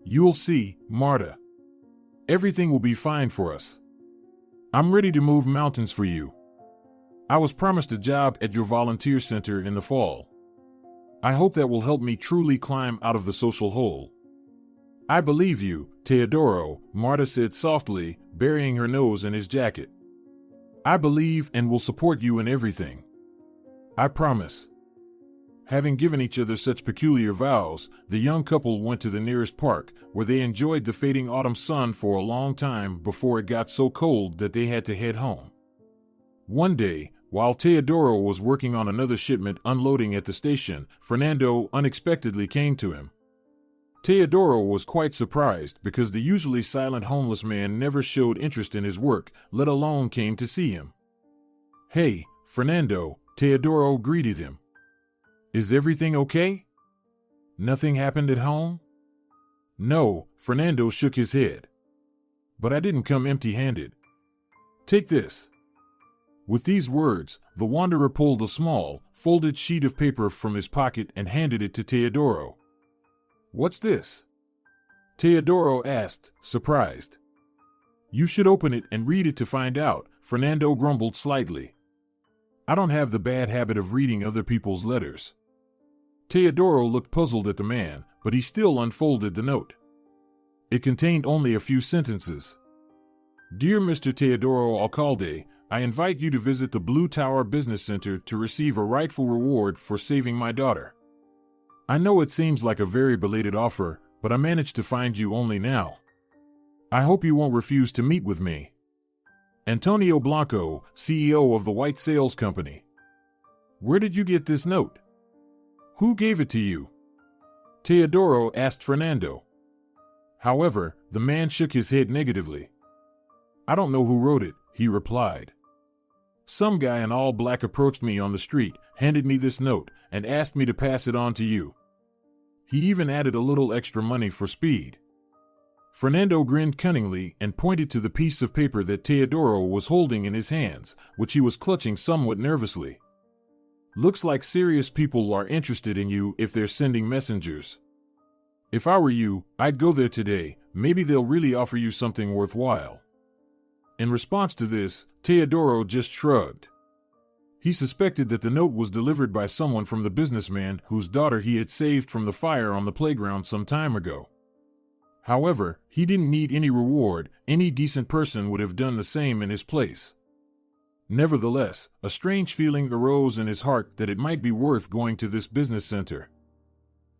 "You'll see, Marta. Everything will be fine for us. I'm ready to move mountains for you. I was promised a job at your volunteer center in the fall. I hope that will help me truly climb out of the social hole." "I believe you, Teodoro," Marta said softly, burying her nose in his jacket. "I believe and will support you in everything. I promise." Having given each other such peculiar vows, the young couple went to the nearest park, where they enjoyed the fading autumn sun for a long time before it got so cold that they had to head home. One day, while Teodoro was working on another shipment unloading at the station, Fernando unexpectedly came to him. Teodoro was quite surprised because the usually silent homeless man never showed interest in his work, let alone came to see him. "Hey, Fernando," Teodoro greeted him. "Is everything okay? Nothing happened at home?" "No," Fernando shook his head. "But I didn't come empty-handed. Take this." With these words, the wanderer pulled a small, folded sheet of paper from his pocket and handed it to Teodoro. "What's this?" Teodoro asked, surprised. "You should open it and read it to find out," Fernando grumbled slightly. "I don't have the bad habit of reading other people's letters." Teodoro looked puzzled at the man, but he still unfolded the note. It contained only a few sentences. "Dear Mr. Teodoro Alcalde, I invite you to visit the Blue Tower Business Center to receive a rightful reward for saving my daughter. I know it seems like a very belated offer, but I managed to find you only now. I hope you won't refuse to meet with me. Antonio Blanco, CEO of the White Sales Company." "Where did you get this note? Who gave it to you?" Teodoro asked Fernando. However, the man shook his head negatively. "I don't know who wrote it," he replied. "Some guy in all black approached me on the street, handed me this note, and asked me to pass it on to you. He even added a little extra money for speed." Fernando grinned cunningly and pointed to the piece of paper that Teodoro was holding in his hands, which he was clutching somewhat nervously. "Looks like serious people are interested in you if they're sending messengers. If I were you, I'd go there today. Maybe they'll really offer you something worthwhile." In response to this, Teodoro just shrugged. He suspected that the note was delivered by someone from the businessman whose daughter he had saved from the fire on the playground some time ago. However, he didn't need any reward. Any decent person would have done the same in his place. Nevertheless, a strange feeling arose in his heart that it might be worth going to this business center.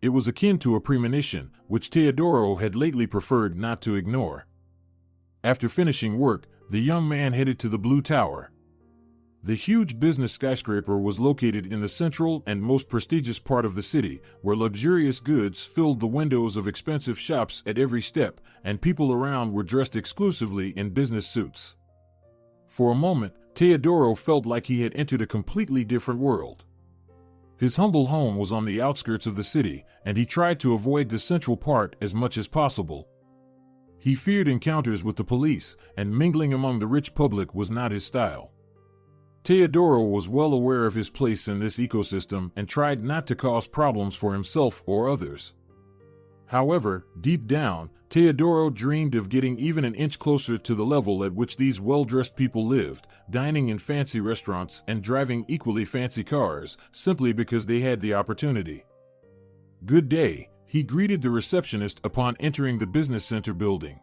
It was akin to a premonition, which Teodoro had lately preferred not to ignore. After finishing work, the young man headed to the Blue Tower. The huge business skyscraper was located in the central and most prestigious part of the city, where luxurious goods filled the windows of expensive shops at every step, and people around were dressed exclusively in business suits. For a moment, Teodoro felt like he had entered a completely different world. His humble home was on the outskirts of the city, and he tried to avoid the central part as much as possible. He feared encounters with the police, and mingling among the rich public was not his style. Teodoro was well aware of his place in this ecosystem and tried not to cause problems for himself or others. However, deep down, Teodoro dreamed of getting even an inch closer to the level at which these well-dressed people lived, dining in fancy restaurants and driving equally fancy cars, simply because they had the opportunity. "Good day," he greeted the receptionist upon entering the business center building.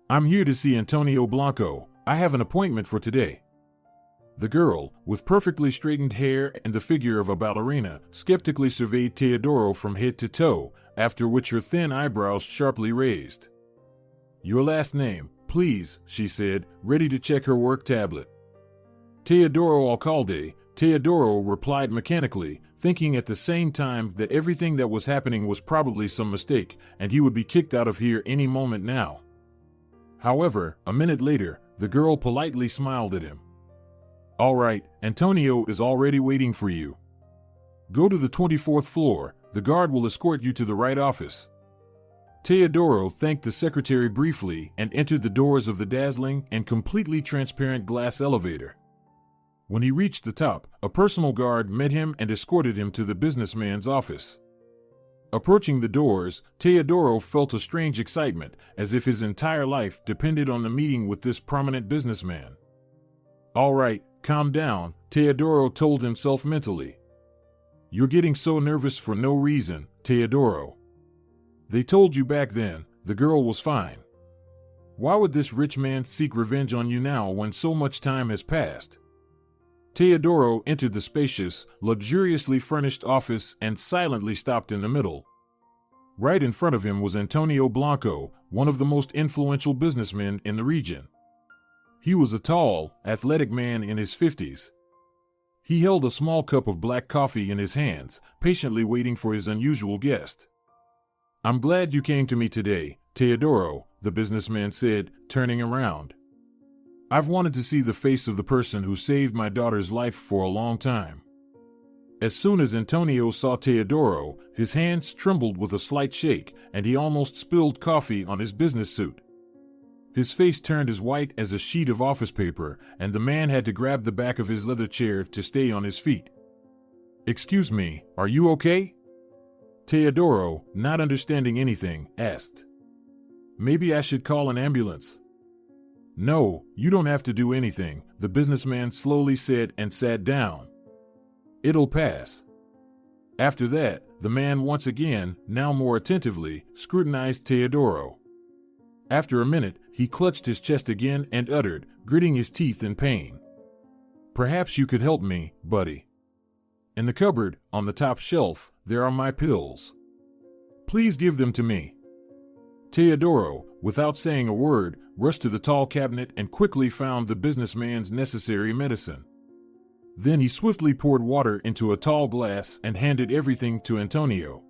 "I'm here to see Antonio Blanco. I have an appointment for today." The girl, with perfectly straightened hair and the figure of a ballerina, skeptically surveyed Teodoro from head to toe, after which her thin eyebrows sharply raised. "Your last name, please," she said, ready to check her work tablet. "Teodoro Alcalde," Teodoro replied mechanically, thinking at the same time that everything that was happening was probably some mistake, and he would be kicked out of here any moment now. However, a minute later, the girl politely smiled at him. "All right, Antonio is already waiting for you. Go to the 24th floor, the guard will escort you to the right office." Teodoro thanked the secretary briefly and entered the doors of the dazzling and completely transparent glass elevator. When he reached the top, a personal guard met him and escorted him to the businessman's office. Approaching the doors, Teodoro felt a strange excitement, as if his entire life depended on the meeting with this prominent businessman. "All right, calm down," Teodoro told himself mentally. "You're getting so nervous for no reason, Teodoro. They told you back then, the girl was fine. Why would this rich man seek revenge on you now when so much time has passed?" Teodoro entered the spacious, luxuriously furnished office and silently stopped in the middle. Right in front of him was Antonio Blanco, one of the most influential businessmen in the region. He was a tall, athletic man in his 50s. He held a small cup of black coffee in his hands, patiently waiting for his unusual guest. "I'm glad you came to me today, Teodoro," the businessman said, turning around. "I've wanted to see the face of the person who saved my daughter's life for a long time." As soon as Antonio saw Teodoro, his hands trembled with a slight shake, and he almost spilled coffee on his business suit. His face turned as white as a sheet of office paper, and the man had to grab the back of his leather chair to stay on his feet. "Excuse me, are you okay?" Teodoro, not understanding anything, asked. "Maybe I should call an ambulance." "No, you don't have to do anything," the businessman slowly said and sat down. "It'll pass." After that, the man once again, now more attentively, scrutinized Teodoro. After a minute, he clutched his chest again and uttered, gritting his teeth in pain, "Perhaps you could help me, buddy. In the cupboard, on the top shelf, there are my pills. Please give them to me." Teodoro, without saying a word, rushed to the tall cabinet and quickly found the businessman's necessary medicine. Then he swiftly poured water into a tall glass and handed everything to Antonio.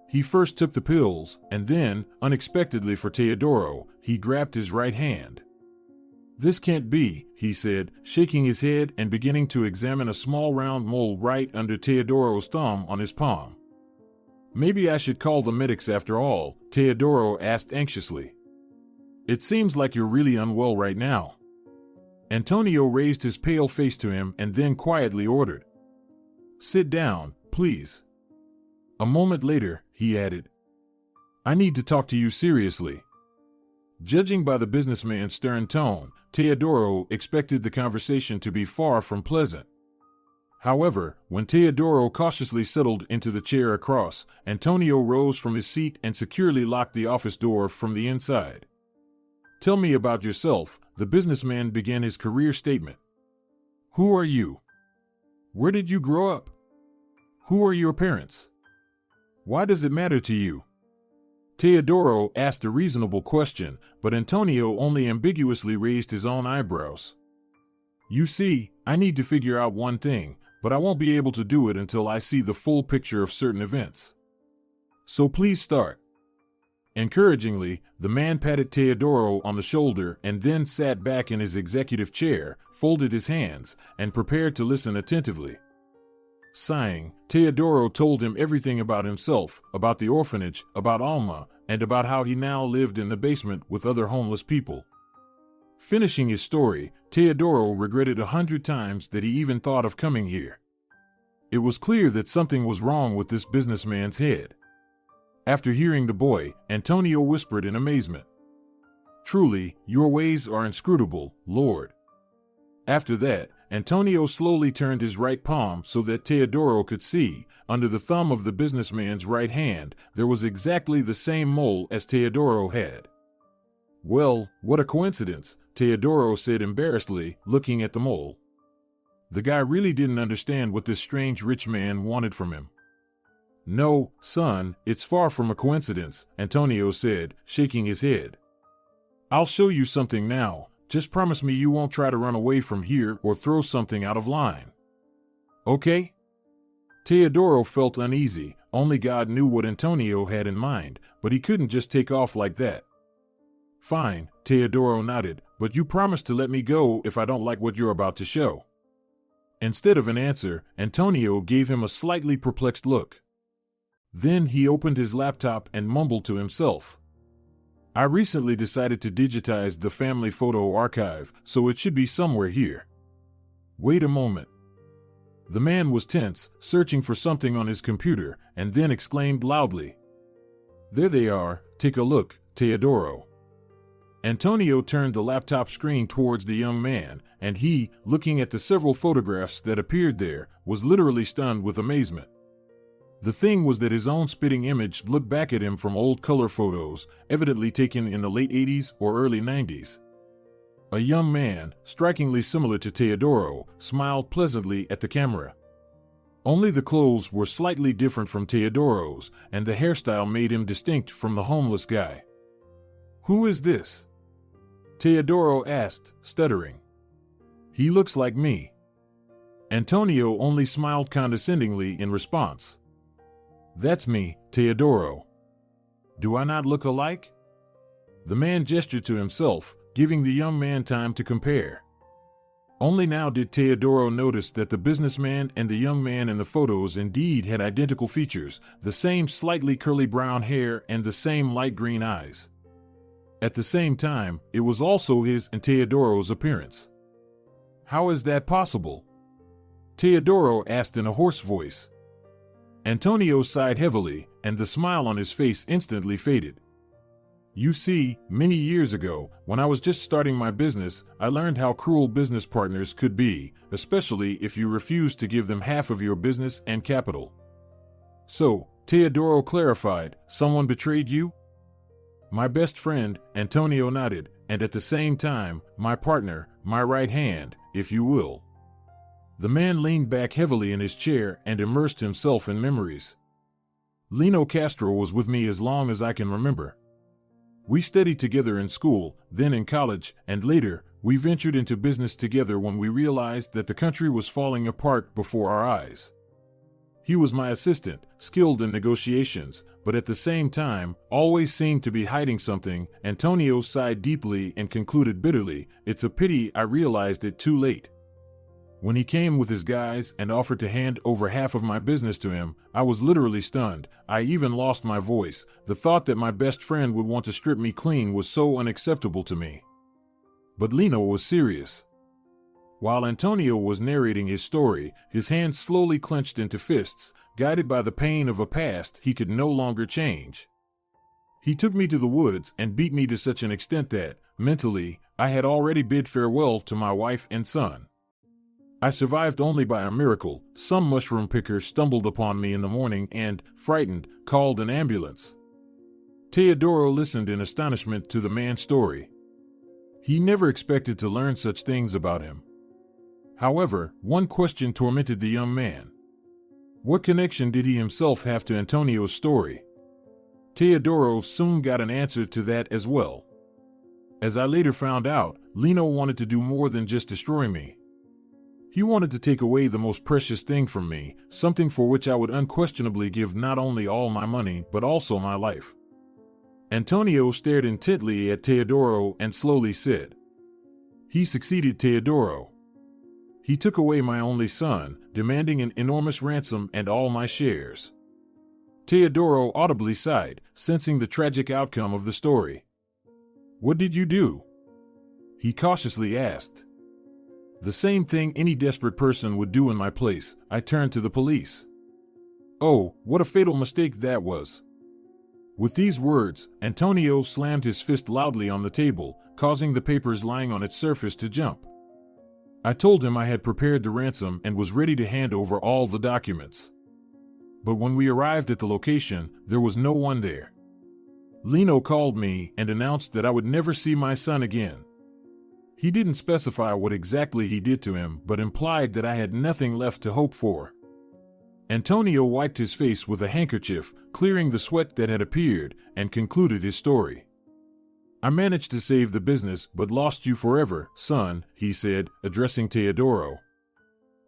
He first took the pills, and then, unexpectedly for Teodoro, he grabbed his right hand. "This can't be," he said, shaking his head and beginning to examine a small round mole right under Teodoro's thumb on his palm. "Maybe I should call the medics after all," Teodoro asked anxiously. "It seems like you're really unwell right now." Antonio raised his pale face to him and then quietly ordered, "Sit down, please." A moment later, he added, "I need to talk to you seriously." Judging by the businessman's stern tone, Teodoro expected the conversation to be far from pleasant. However, when Teodoro cautiously settled into the chair across, Antonio rose from his seat and securely locked the office door from the inside. "Tell me about yourself," the businessman began his career statement. "Who are you? Where did you grow up? Who are your parents? Why does it matter to you?" Teodoro asked a reasonable question, but Antonio only ambiguously raised his own eyebrows. "You see, I need to figure out one thing, but I won't be able to do it until I see the full picture of certain events. So please start." Encouragingly, the man patted Teodoro on the shoulder and then sat back in his executive chair, folded his hands, and prepared to listen attentively. Sighing, Teodoro told him everything about himself, about the orphanage, about Alma, and about how he now lived in the basement with other homeless people. Finishing his story, Teodoro regretted 100 times that he even thought of coming here. It was clear that something was wrong with this businessman's head. After hearing the boy, Antonio whispered in amazement, "Truly, your ways are inscrutable, Lord." After that, Antonio slowly turned his right palm so that Teodoro could see. Under the thumb of the businessman's right hand, there was exactly the same mole as Teodoro had. "Well, what a coincidence," Teodoro said embarrassedly, looking at the mole. The guy really didn't understand what this strange rich man wanted from him. "No, son, it's far from a coincidence," Antonio said, shaking his head. "I'll show you something now. Just promise me you won't try to run away from here or throw something out of line. Okay?" Teodoro felt uneasy. Only God knew what Antonio had in mind, but he couldn't just take off like that. "Fine," Teodoro nodded, "but you promise to let me go if I don't like what you're about to show." Instead of an answer, Antonio gave him a slightly perplexed look. Then he opened his laptop and mumbled to himself, "I recently decided to digitize the family photo archive, so it should be somewhere here. Wait a moment." The man was tense, searching for something on his computer, and then exclaimed loudly, "There they are, take a look, Teodoro." Antonio turned the laptop screen towards the young man, and he, looking at the several photographs that appeared there, was literally stunned with amazement. The thing was that his own spitting image looked back at him from old color photos, evidently taken in the late 80s or early 90s. A young man, strikingly similar to Teodoro, smiled pleasantly at the camera. Only the clothes were slightly different from Teodoro's, and the hairstyle made him distinct from the homeless guy. "Who is this?" Teodoro asked, stuttering. "He looks like me." Antonio only smiled condescendingly in response. "That's me, Teodoro. Do I not look alike?" The man gestured to himself, giving the young man time to compare. Only now did Teodoro notice that the businessman and the young man in the photos indeed had identical features, the same slightly curly brown hair and the same light green eyes. At the same time, it was also his and Teodoro's appearance. "How is that possible?" Teodoro asked in a hoarse voice. Antonio sighed heavily, and the smile on his face instantly faded. "You see, many years ago, when I was just starting my business, I learned how cruel business partners could be, especially if you refused to give them half of your business and capital." "So," Teodoro clarified, "someone betrayed you?" "My best friend," Antonio nodded, "and at the same time, my partner, my right hand, if you will." The man leaned back heavily in his chair and immersed himself in memories. "Lino Castro was with me as long as I can remember. We studied together in school, then in college, and later, we ventured into business together when we realized that the country was falling apart before our eyes. He was my assistant, skilled in negotiations, but at the same time, always seemed to be hiding something." Antonio sighed deeply and concluded bitterly, "It's a pity I realized it too late. When he came with his guys and offered to hand over half of my business to him, I was literally stunned. I even lost my voice. The thought that my best friend would want to strip me clean was so unacceptable to me." But Lino was serious. While Antonio was narrating his story, his hands slowly clenched into fists, guided by the pain of a past he could no longer change. "He took me to the woods and beat me to such an extent that, mentally, I had already bid farewell to my wife and son. I survived only by a miracle. Some mushroom picker stumbled upon me in the morning and, frightened, called an ambulance. Teodoro listened in astonishment to the man's story. He never expected to learn such things about him. However, one question tormented the young man. What connection did he himself have to Antonio's story? Teodoro soon got an answer to that as well. As I later found out, Lino wanted to do more than just destroy me. He wanted to take away the most precious thing from me, something for which I would unquestionably give not only all my money but also my life. Antonio stared intently at Teodoro and slowly said, "He succeeded, Teodoro. He took away my only son, demanding an enormous ransom and all my shares." Teodoro audibly sighed, sensing the tragic outcome of the story. "What did you do?" he cautiously asked. "The same thing any desperate person would do in my place. I turned to the police." "Oh, what a fatal mistake that was." With these words, Antonio slammed his fist loudly on the table, causing the papers lying on its surface to jump. I told him I had prepared the ransom and was ready to hand over all the documents. But when we arrived at the location, there was no one there. Lino called me and announced that I would never see my son again. He didn't specify what exactly he did to him, but implied that I had nothing left to hope for. Antonio wiped his face with a handkerchief, clearing the sweat that had appeared, and concluded his story. "I managed to save the business, but lost you forever, son," he said, addressing Teodoro.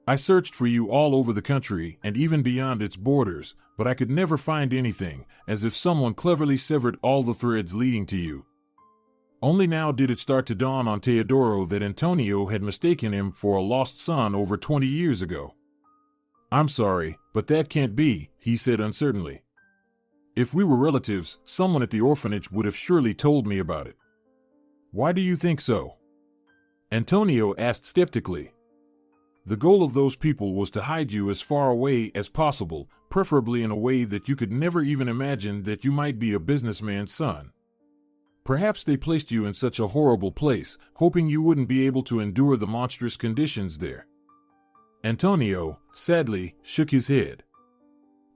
"I searched for you all over the country and even beyond its borders, but I could never find anything, as if someone cleverly severed all the threads leading to you." Only now did it start to dawn on Teodoro that Antonio had mistaken him for a lost son over 20 years ago. "I'm sorry, but that can't be," he said uncertainly. "If we were relatives, someone at the orphanage would have surely told me about it." "Why do you think so?" Antonio asked skeptically. "The goal of those people was to hide you as far away as possible, preferably in a way that you could never even imagine that you might be a businessman's son. Perhaps they placed you in such a horrible place, hoping you wouldn't be able to endure the monstrous conditions there." Antonio, sadly, shook his head.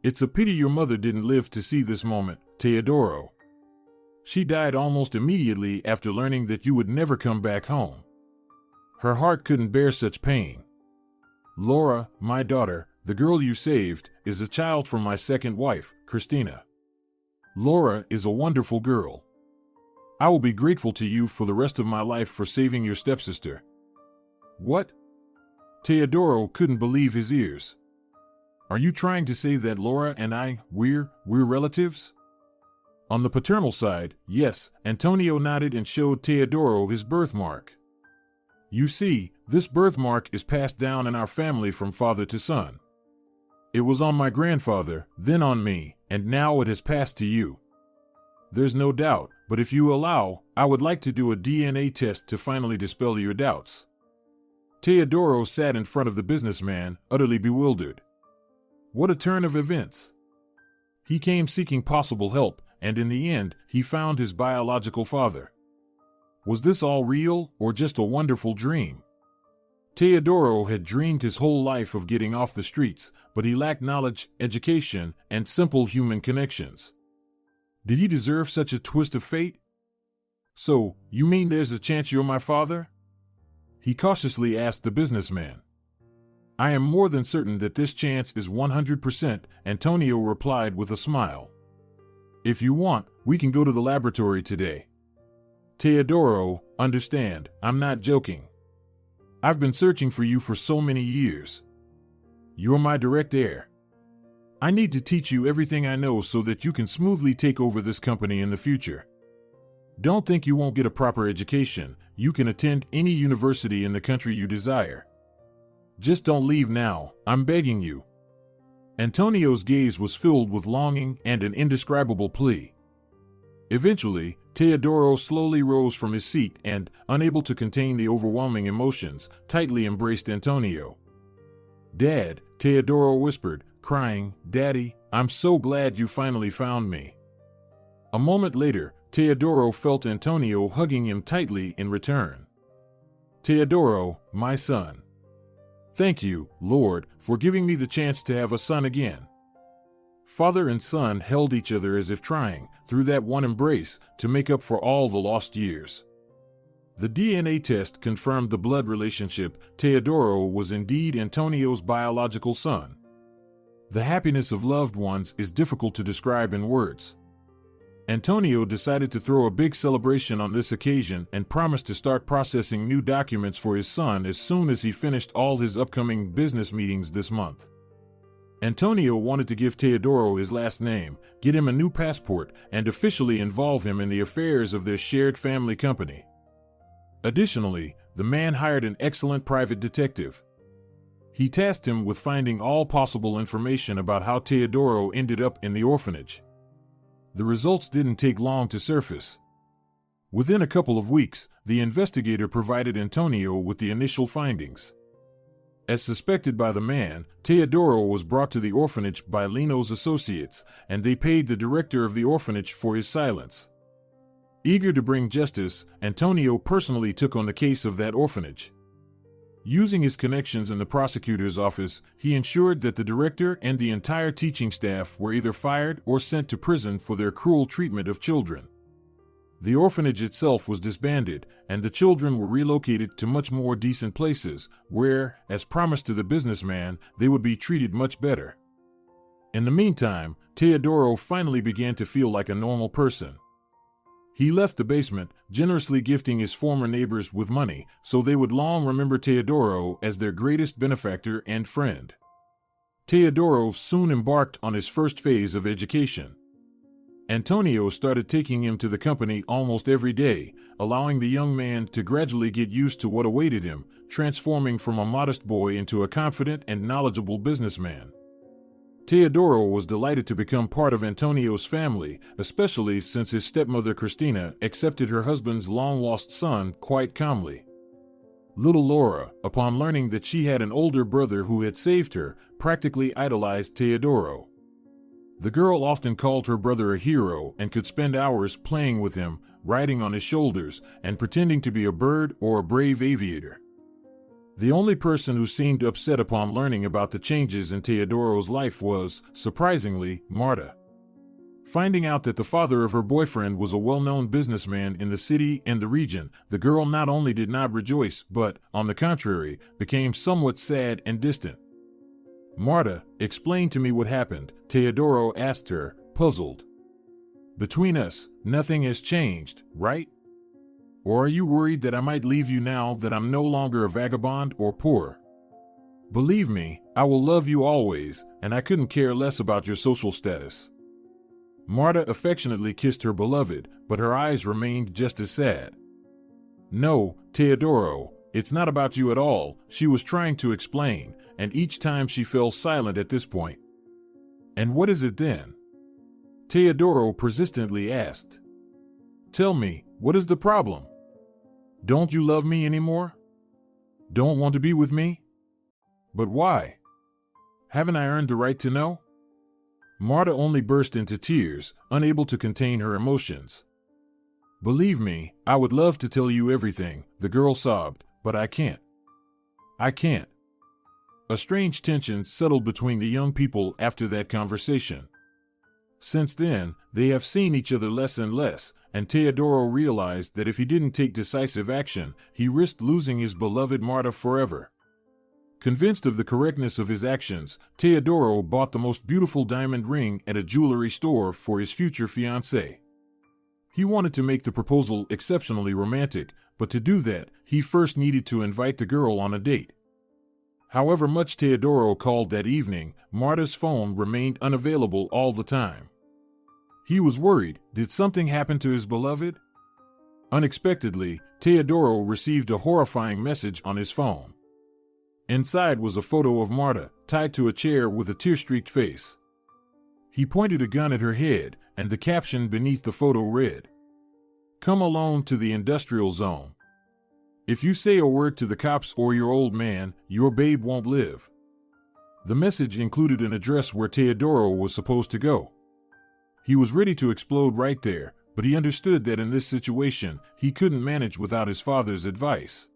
"It's a pity your mother didn't live to see this moment, Teodoro. She died almost immediately after learning that you would never come back home. Her heart couldn't bear such pain. Laura, my daughter, the girl you saved, is a child from my second wife, Christina. Laura is a wonderful girl. I will be grateful to you for the rest of my life for saving your stepsister." "What?" Teodoro couldn't believe his ears. "Are you trying to say that Laura and we're relatives?" On the paternal side, yes, Antonio nodded and showed Teodoro his birthmark. "You see, this birthmark is passed down in our family from father to son. It was on my grandfather, then on me, and now it has passed to you. There's no doubt, but if you allow, I would like to do a DNA test to finally dispel your doubts." Teodoro sat in front of the businessman, utterly bewildered. What a turn of events! He came seeking possible help, and in the end, he found his biological father. Was this all real, or just a wonderful dream? Teodoro had dreamed his whole life of getting off the streets, but he lacked knowledge, education, and simple human connections. Did he deserve such a twist of fate? "So, you mean there's a chance you're my father?" he cautiously asked the businessman. "I am more than certain that this chance is 100%, Antonio replied with a smile. "If you want, we can go to the laboratory today. Teodoro, understand, I'm not joking. I've been searching for you for so many years. You're my direct heir. I need to teach you everything I know so that you can smoothly take over this company in the future. Don't think you won't get a proper education. You can attend any university in the country you desire. Just don't leave now, I'm begging you." Antonio's gaze was filled with longing and an indescribable plea. Eventually, Teodoro slowly rose from his seat and, unable to contain the overwhelming emotions, tightly embraced Antonio. "Dad," Teodoro whispered, crying, "Daddy, I'm so glad you finally found me." A moment later, Teodoro felt Antonio hugging him tightly in return. "Teodoro, my son. Thank you, Lord, for giving me the chance to have a son again. Father and son held each other as if trying, through that one embrace, to make up for all the lost years. The DNA test confirmed the blood relationship. Teodoro was indeed Antonio's biological son. The happiness of loved ones is difficult to describe in words. Antonio decided to throw a big celebration on this occasion and promised to start processing new documents for his son as soon as he finished all his upcoming business meetings this month. Antonio wanted to give Teodoro his last name, get him a new passport, and officially involve him in the affairs of their shared family company. Additionally, the man hired an excellent private detective. He tasked him with finding all possible information about how Teodoro ended up in the orphanage. The results didn't take long to surface. Within a couple of weeks, the investigator provided Antonio with the initial findings. As suspected by the man, Teodoro was brought to the orphanage by Lino's associates, and they paid the director of the orphanage for his silence. Eager to bring justice, Antonio personally took on the case of that orphanage. Using his connections in the prosecutor's office, he ensured that the director and the entire teaching staff were either fired or sent to prison for their cruel treatment of children. The orphanage itself was disbanded, and the children were relocated to much more decent places, where, as promised to the businessman, they would be treated much better. In the meantime, Teodoro finally began to feel like a normal person. He left the basement, generously gifting his former neighbors with money, so they would long remember Teodoro as their greatest benefactor and friend. Teodoro soon embarked on his first phase of education. Antonio started taking him to the company almost every day, allowing the young man to gradually get used to what awaited him, transforming from a modest boy into a confident and knowledgeable businessman. Teodoro was delighted to become part of Antonio's family, especially since his stepmother Cristina accepted her husband's long-lost son quite calmly. Little Laura, upon learning that she had an older brother who had saved her, practically idolized Teodoro. The girl often called her brother a hero and could spend hours playing with him, riding on his shoulders, and pretending to be a bird or a brave aviator. The only person who seemed upset upon learning about the changes in Teodoro's life was, surprisingly, Marta. Finding out that the father of her boyfriend was a well-known businessman in the city and the region, the girl not only did not rejoice but, on the contrary, became somewhat sad and distant. "Marta, explain to me what happened," Teodoro asked her, puzzled. "Between us, nothing has changed, right? Or are you worried that I might leave you now that I'm no longer a vagabond or poor? Believe me, I will love you always, and I couldn't care less about your social status." Marta affectionately kissed her beloved, but her eyes remained just as sad. "No, Teodoro, it's not about you at all," she was trying to explain, and each time she fell silent at this point. "And what is it then?" Teodoro persistently asked. "Tell me, what is the problem? Don't you love me anymore? Don't want to be with me? But why? Haven't I earned the right to know?" Marta only burst into tears, unable to contain her emotions. "Believe me, I would love to tell you everything," the girl sobbed, "but I can't. I can't." A strange tension settled between the young people after that conversation. Since then, they have seen each other less and less, and Teodoro realized that if he didn't take decisive action, he risked losing his beloved Marta forever. Convinced of the correctness of his actions, Teodoro bought the most beautiful diamond ring at a jewelry store for his future fiancée. He wanted to make the proposal exceptionally romantic, but to do that, he first needed to invite the girl on a date. However much Teodoro called that evening, Marta's phone remained unavailable all the time. He was worried. Did something happen to his beloved? Unexpectedly, Teodoro received a horrifying message on his phone. Inside was a photo of Marta, tied to a chair with a tear-streaked face. He pointed a gun at her head, and the caption beneath the photo read, "Come alone to the industrial zone. If you say a word to the cops or your old man, your babe won't live." The message included an address where Teodoro was supposed to go. He was ready to explode right there, but he understood that in this situation, he couldn't manage without his father's advice.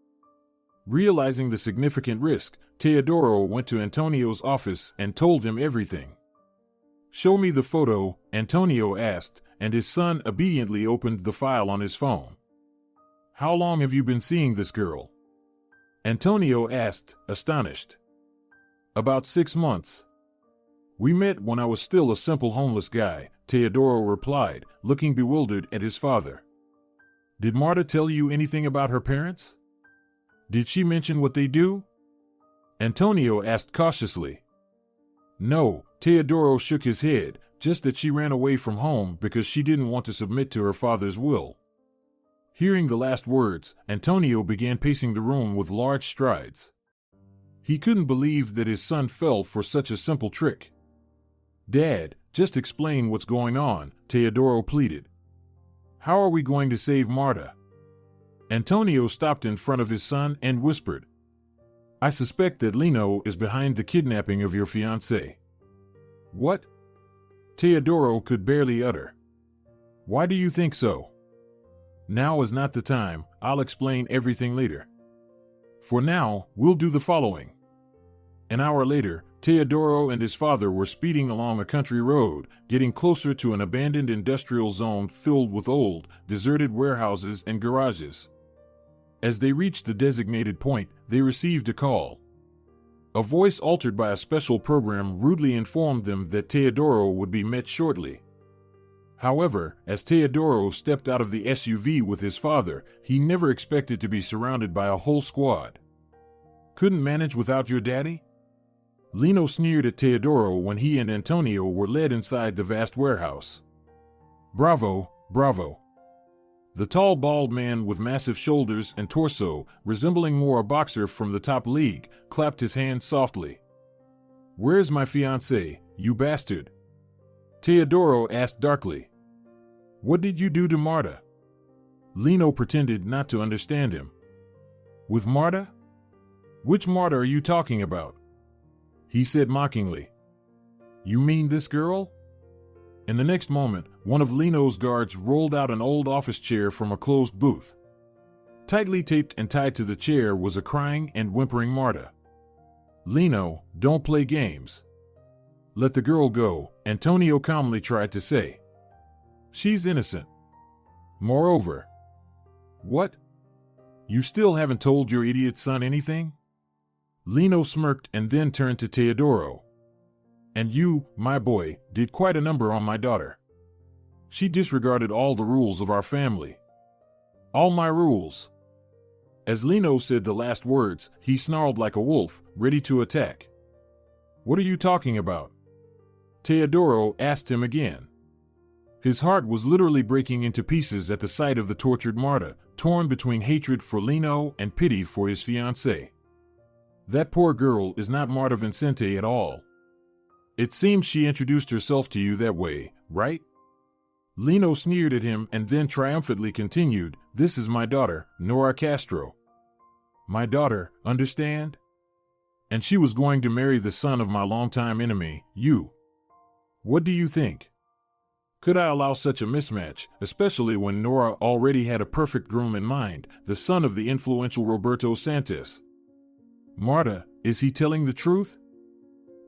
Realizing the significant risk, Teodoro went to Antonio's office and told him everything. "Show me the photo," Antonio asked, and his son obediently opened the file on his phone. "How long have you been seeing this girl?" Antonio asked, astonished. "About 6 months. We met when I was still a simple homeless guy," Teodoro replied, looking bewildered at his father. "Did Marta tell you anything about her parents? Did she mention what they do?" Antonio asked cautiously. "No," Teodoro shook his head, "just that she ran away from home because she didn't want to submit to her father's will." Hearing the last words, Antonio began pacing the room with large strides. He couldn't believe that his son fell for such a simple trick. "Dad, just explain what's going on," Teodoro pleaded. "How are we going to save Marta?" Antonio stopped in front of his son and whispered, "I suspect that Lino is behind the kidnapping of your fiancée." "What?" Teodoro could barely utter. "Why do you think so?" "Now is not the time, I'll explain everything later. For now, we'll do the following." An hour later, Teodoro and his father were speeding along a country road, getting closer to an abandoned industrial zone filled with old, deserted warehouses and garages. As they reached the designated point, they received a call. A voice altered by a special program rudely informed them that Teodoro would be met shortly. However, as Teodoro stepped out of the SUV with his father, he never expected to be surrounded by a whole squad. "Couldn't manage without your daddy?" Lino sneered at Teodoro when he and Antonio were led inside the vast warehouse. "Bravo, bravo." The tall, bald man with massive shoulders and torso, resembling more a boxer from the top league, clapped his hands softly. "Where's my fiancée, you bastard?" Teodoro asked darkly. "What did you do to Marta?" Lino pretended not to understand him. "With Marta? Which Marta are you talking about?" He said mockingly. "You mean this girl?" In the next moment, one of Lino's guards rolled out an old office chair from a closed booth. Tightly taped and tied to the chair was a crying and whimpering Marta. "Lino, don't play games. Let the girl go," Antonio calmly tried to say. "She's innocent. Moreover..." "What? You still haven't told your idiot son anything?" Lino smirked and then turned to Teodoro. "And you, my boy, did quite a number on my daughter. She disregarded all the rules of our family. All my rules." As Lino said the last words, he snarled like a wolf, ready to attack. "What are you talking about?" Teodoro asked him again. His heart was literally breaking into pieces at the sight of the tortured Marta, torn between hatred for Lino and pity for his fiancée. "That poor girl is not Marta Vincente at all. It seems she introduced herself to you that way, right?" Lino sneered at him and then triumphantly continued, "This is my daughter, Nora Castro. My daughter, understand? And she was going to marry the son of my longtime enemy, you. What do you think? Could I allow such a mismatch, especially when Nora already had a perfect groom in mind, the son of the influential Roberto Santos? Marta, is he telling the truth?"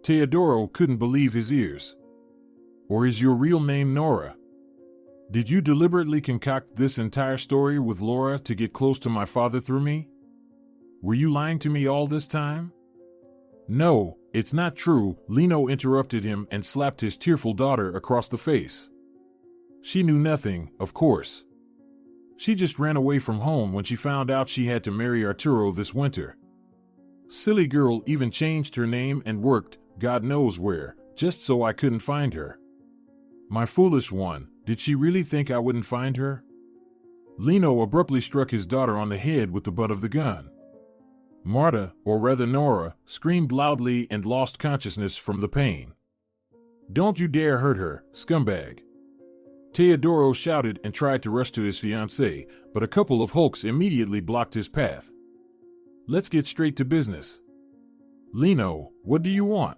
Teodoro couldn't believe his ears. "Or is your real name Nora? Did you deliberately concoct this entire story with Laura to get close to my father through me? Were you lying to me all this time?" "No, it's not true," Lino interrupted him and slapped his tearful daughter across the face. "She knew nothing, of course. She just ran away from home when she found out she had to marry Arturo this winter. Silly girl even changed her name and worked, God knows where, just so I couldn't find her. My foolish one, did she really think I wouldn't find her?" Lino abruptly struck his daughter on the head with the butt of the gun. Marta, or rather Nora, screamed loudly and lost consciousness from the pain. "Don't you dare hurt her, scumbag!" Teodoro shouted and tried to rush to his fiancée, but a couple of hulks immediately blocked his path. "Let's get straight to business. Lino, what do you want?"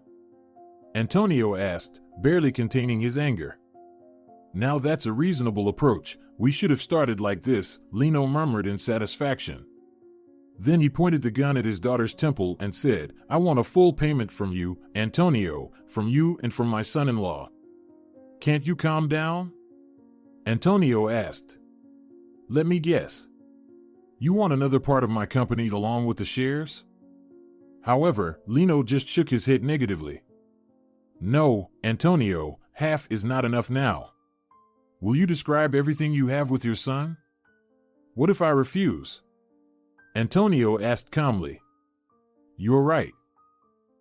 Antonio asked, barely containing his anger. "Now that's a reasonable approach. We should have started like this," Lino murmured in satisfaction. Then he pointed the gun at his daughter's temple and said, "I want a full payment from you, Antonio, from you and from my son-in-law. Can't you calm down?" Antonio asked. "Let me guess. You want another part of my company along with the shares?" However, Lino just shook his head negatively. "No, Antonio, half is not enough now. Will you describe everything you have with your son?" "What if I refuse?" Antonio asked calmly. "You're right.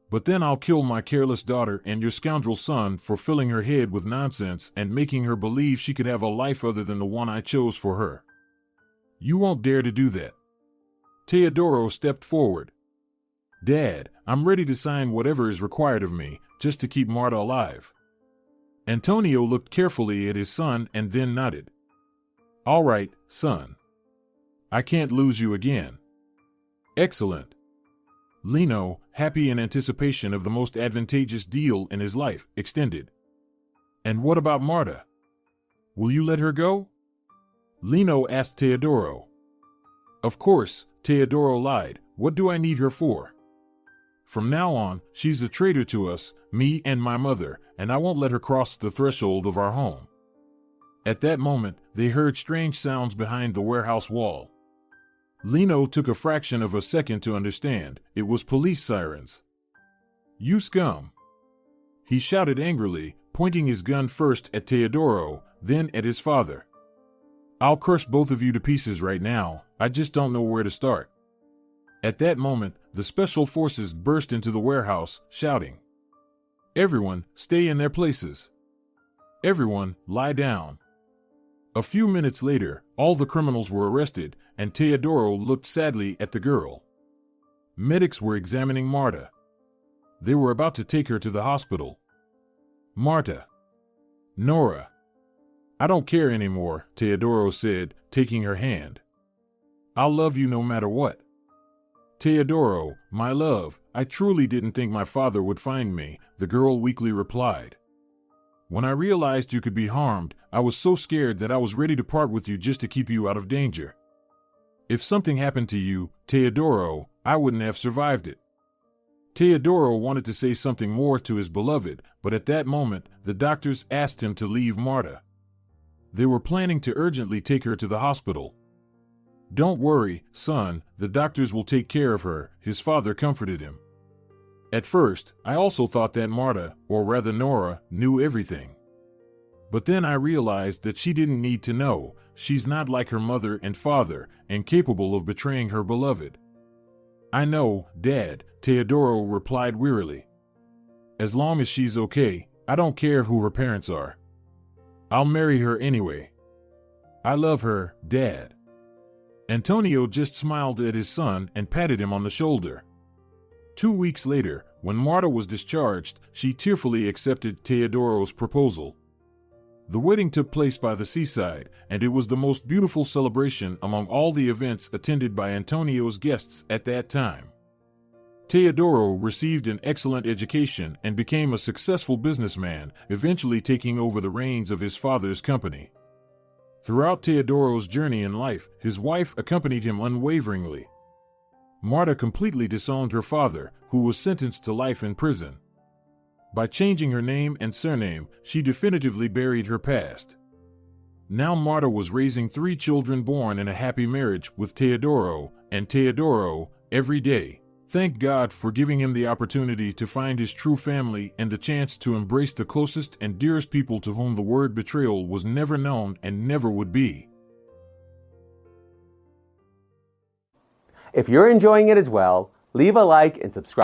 But then I'll kill my careless daughter and your scoundrel son for filling her head with nonsense and making her believe she could have a life other than the one I chose for her. You won't dare to do that." Teodoro stepped forward. "Dad, I'm ready to sign whatever is required of me, just to keep Marta alive." Antonio looked carefully at his son and then nodded. "All right, son. I can't lose you again." "Excellent." Lino, happy in anticipation of the most advantageous deal in his life, extended. "And what about Marta? Will you let her go?" Lino asked Teodoro. "Of course," Teodoro lied. "What do I need her for? From now on, she's a traitor to us, me and my mother, and I won't let her cross the threshold of our home." At that moment, they heard strange sounds behind the warehouse wall. Lino took a fraction of a second to understand. It was police sirens. "You scum!" he shouted angrily, pointing his gun first at Teodoro, then at his father. "I'll crush both of you to pieces right now. I just don't know where to start." At that moment, the special forces burst into the warehouse, shouting, "Everyone, stay in their places. Everyone, lie down." A few minutes later, all the criminals were arrested, and Teodoro looked sadly at the girl. Medics were examining Marta. They were about to take her to the hospital. "Marta. Nora. I don't care anymore," Teodoro said, taking her hand. "I'll love you no matter what." "Teodoro, my love, I truly didn't think my father would find me," the girl weakly replied. "When I realized you could be harmed, I was so scared that I was ready to part with you just to keep you out of danger. If something happened to you, Teodoro, I wouldn't have survived it." Teodoro wanted to say something more to his beloved, but at that moment, the doctors asked him to leave Marta. They were planning to urgently take her to the hospital. "Don't worry, son, the doctors will take care of her," his father comforted him. "At first, I also thought that Marta, or rather Nora, knew everything. But then I realized that she didn't need to know. She's not like her mother and father, and capable of betraying her beloved." "I know, Dad," Teodoro replied wearily. "As long as she's okay, I don't care who her parents are. I'll marry her anyway. I love her, Dad." Antonio just smiled at his son and patted him on the shoulder. 2 weeks later, when Marta was discharged, she tearfully accepted Teodoro's proposal. The wedding took place by the seaside, and it was the most beautiful celebration among all the events attended by Antonio's guests at that time. Teodoro received an excellent education and became a successful businessman, eventually taking over the reins of his father's company. Throughout Teodoro's journey in life, his wife accompanied him unwaveringly. Marta completely disowned her father, who was sentenced to life in prison. By changing her name and surname, she definitively buried her past. Now Marta was raising 3 children born in a happy marriage with Teodoro, and Teodoro, every day, thanked God for giving him the opportunity to find his true family and the chance to embrace the closest and dearest people to whom the word betrayal was never known and never would be. If you're enjoying it as well, leave a like and subscribe.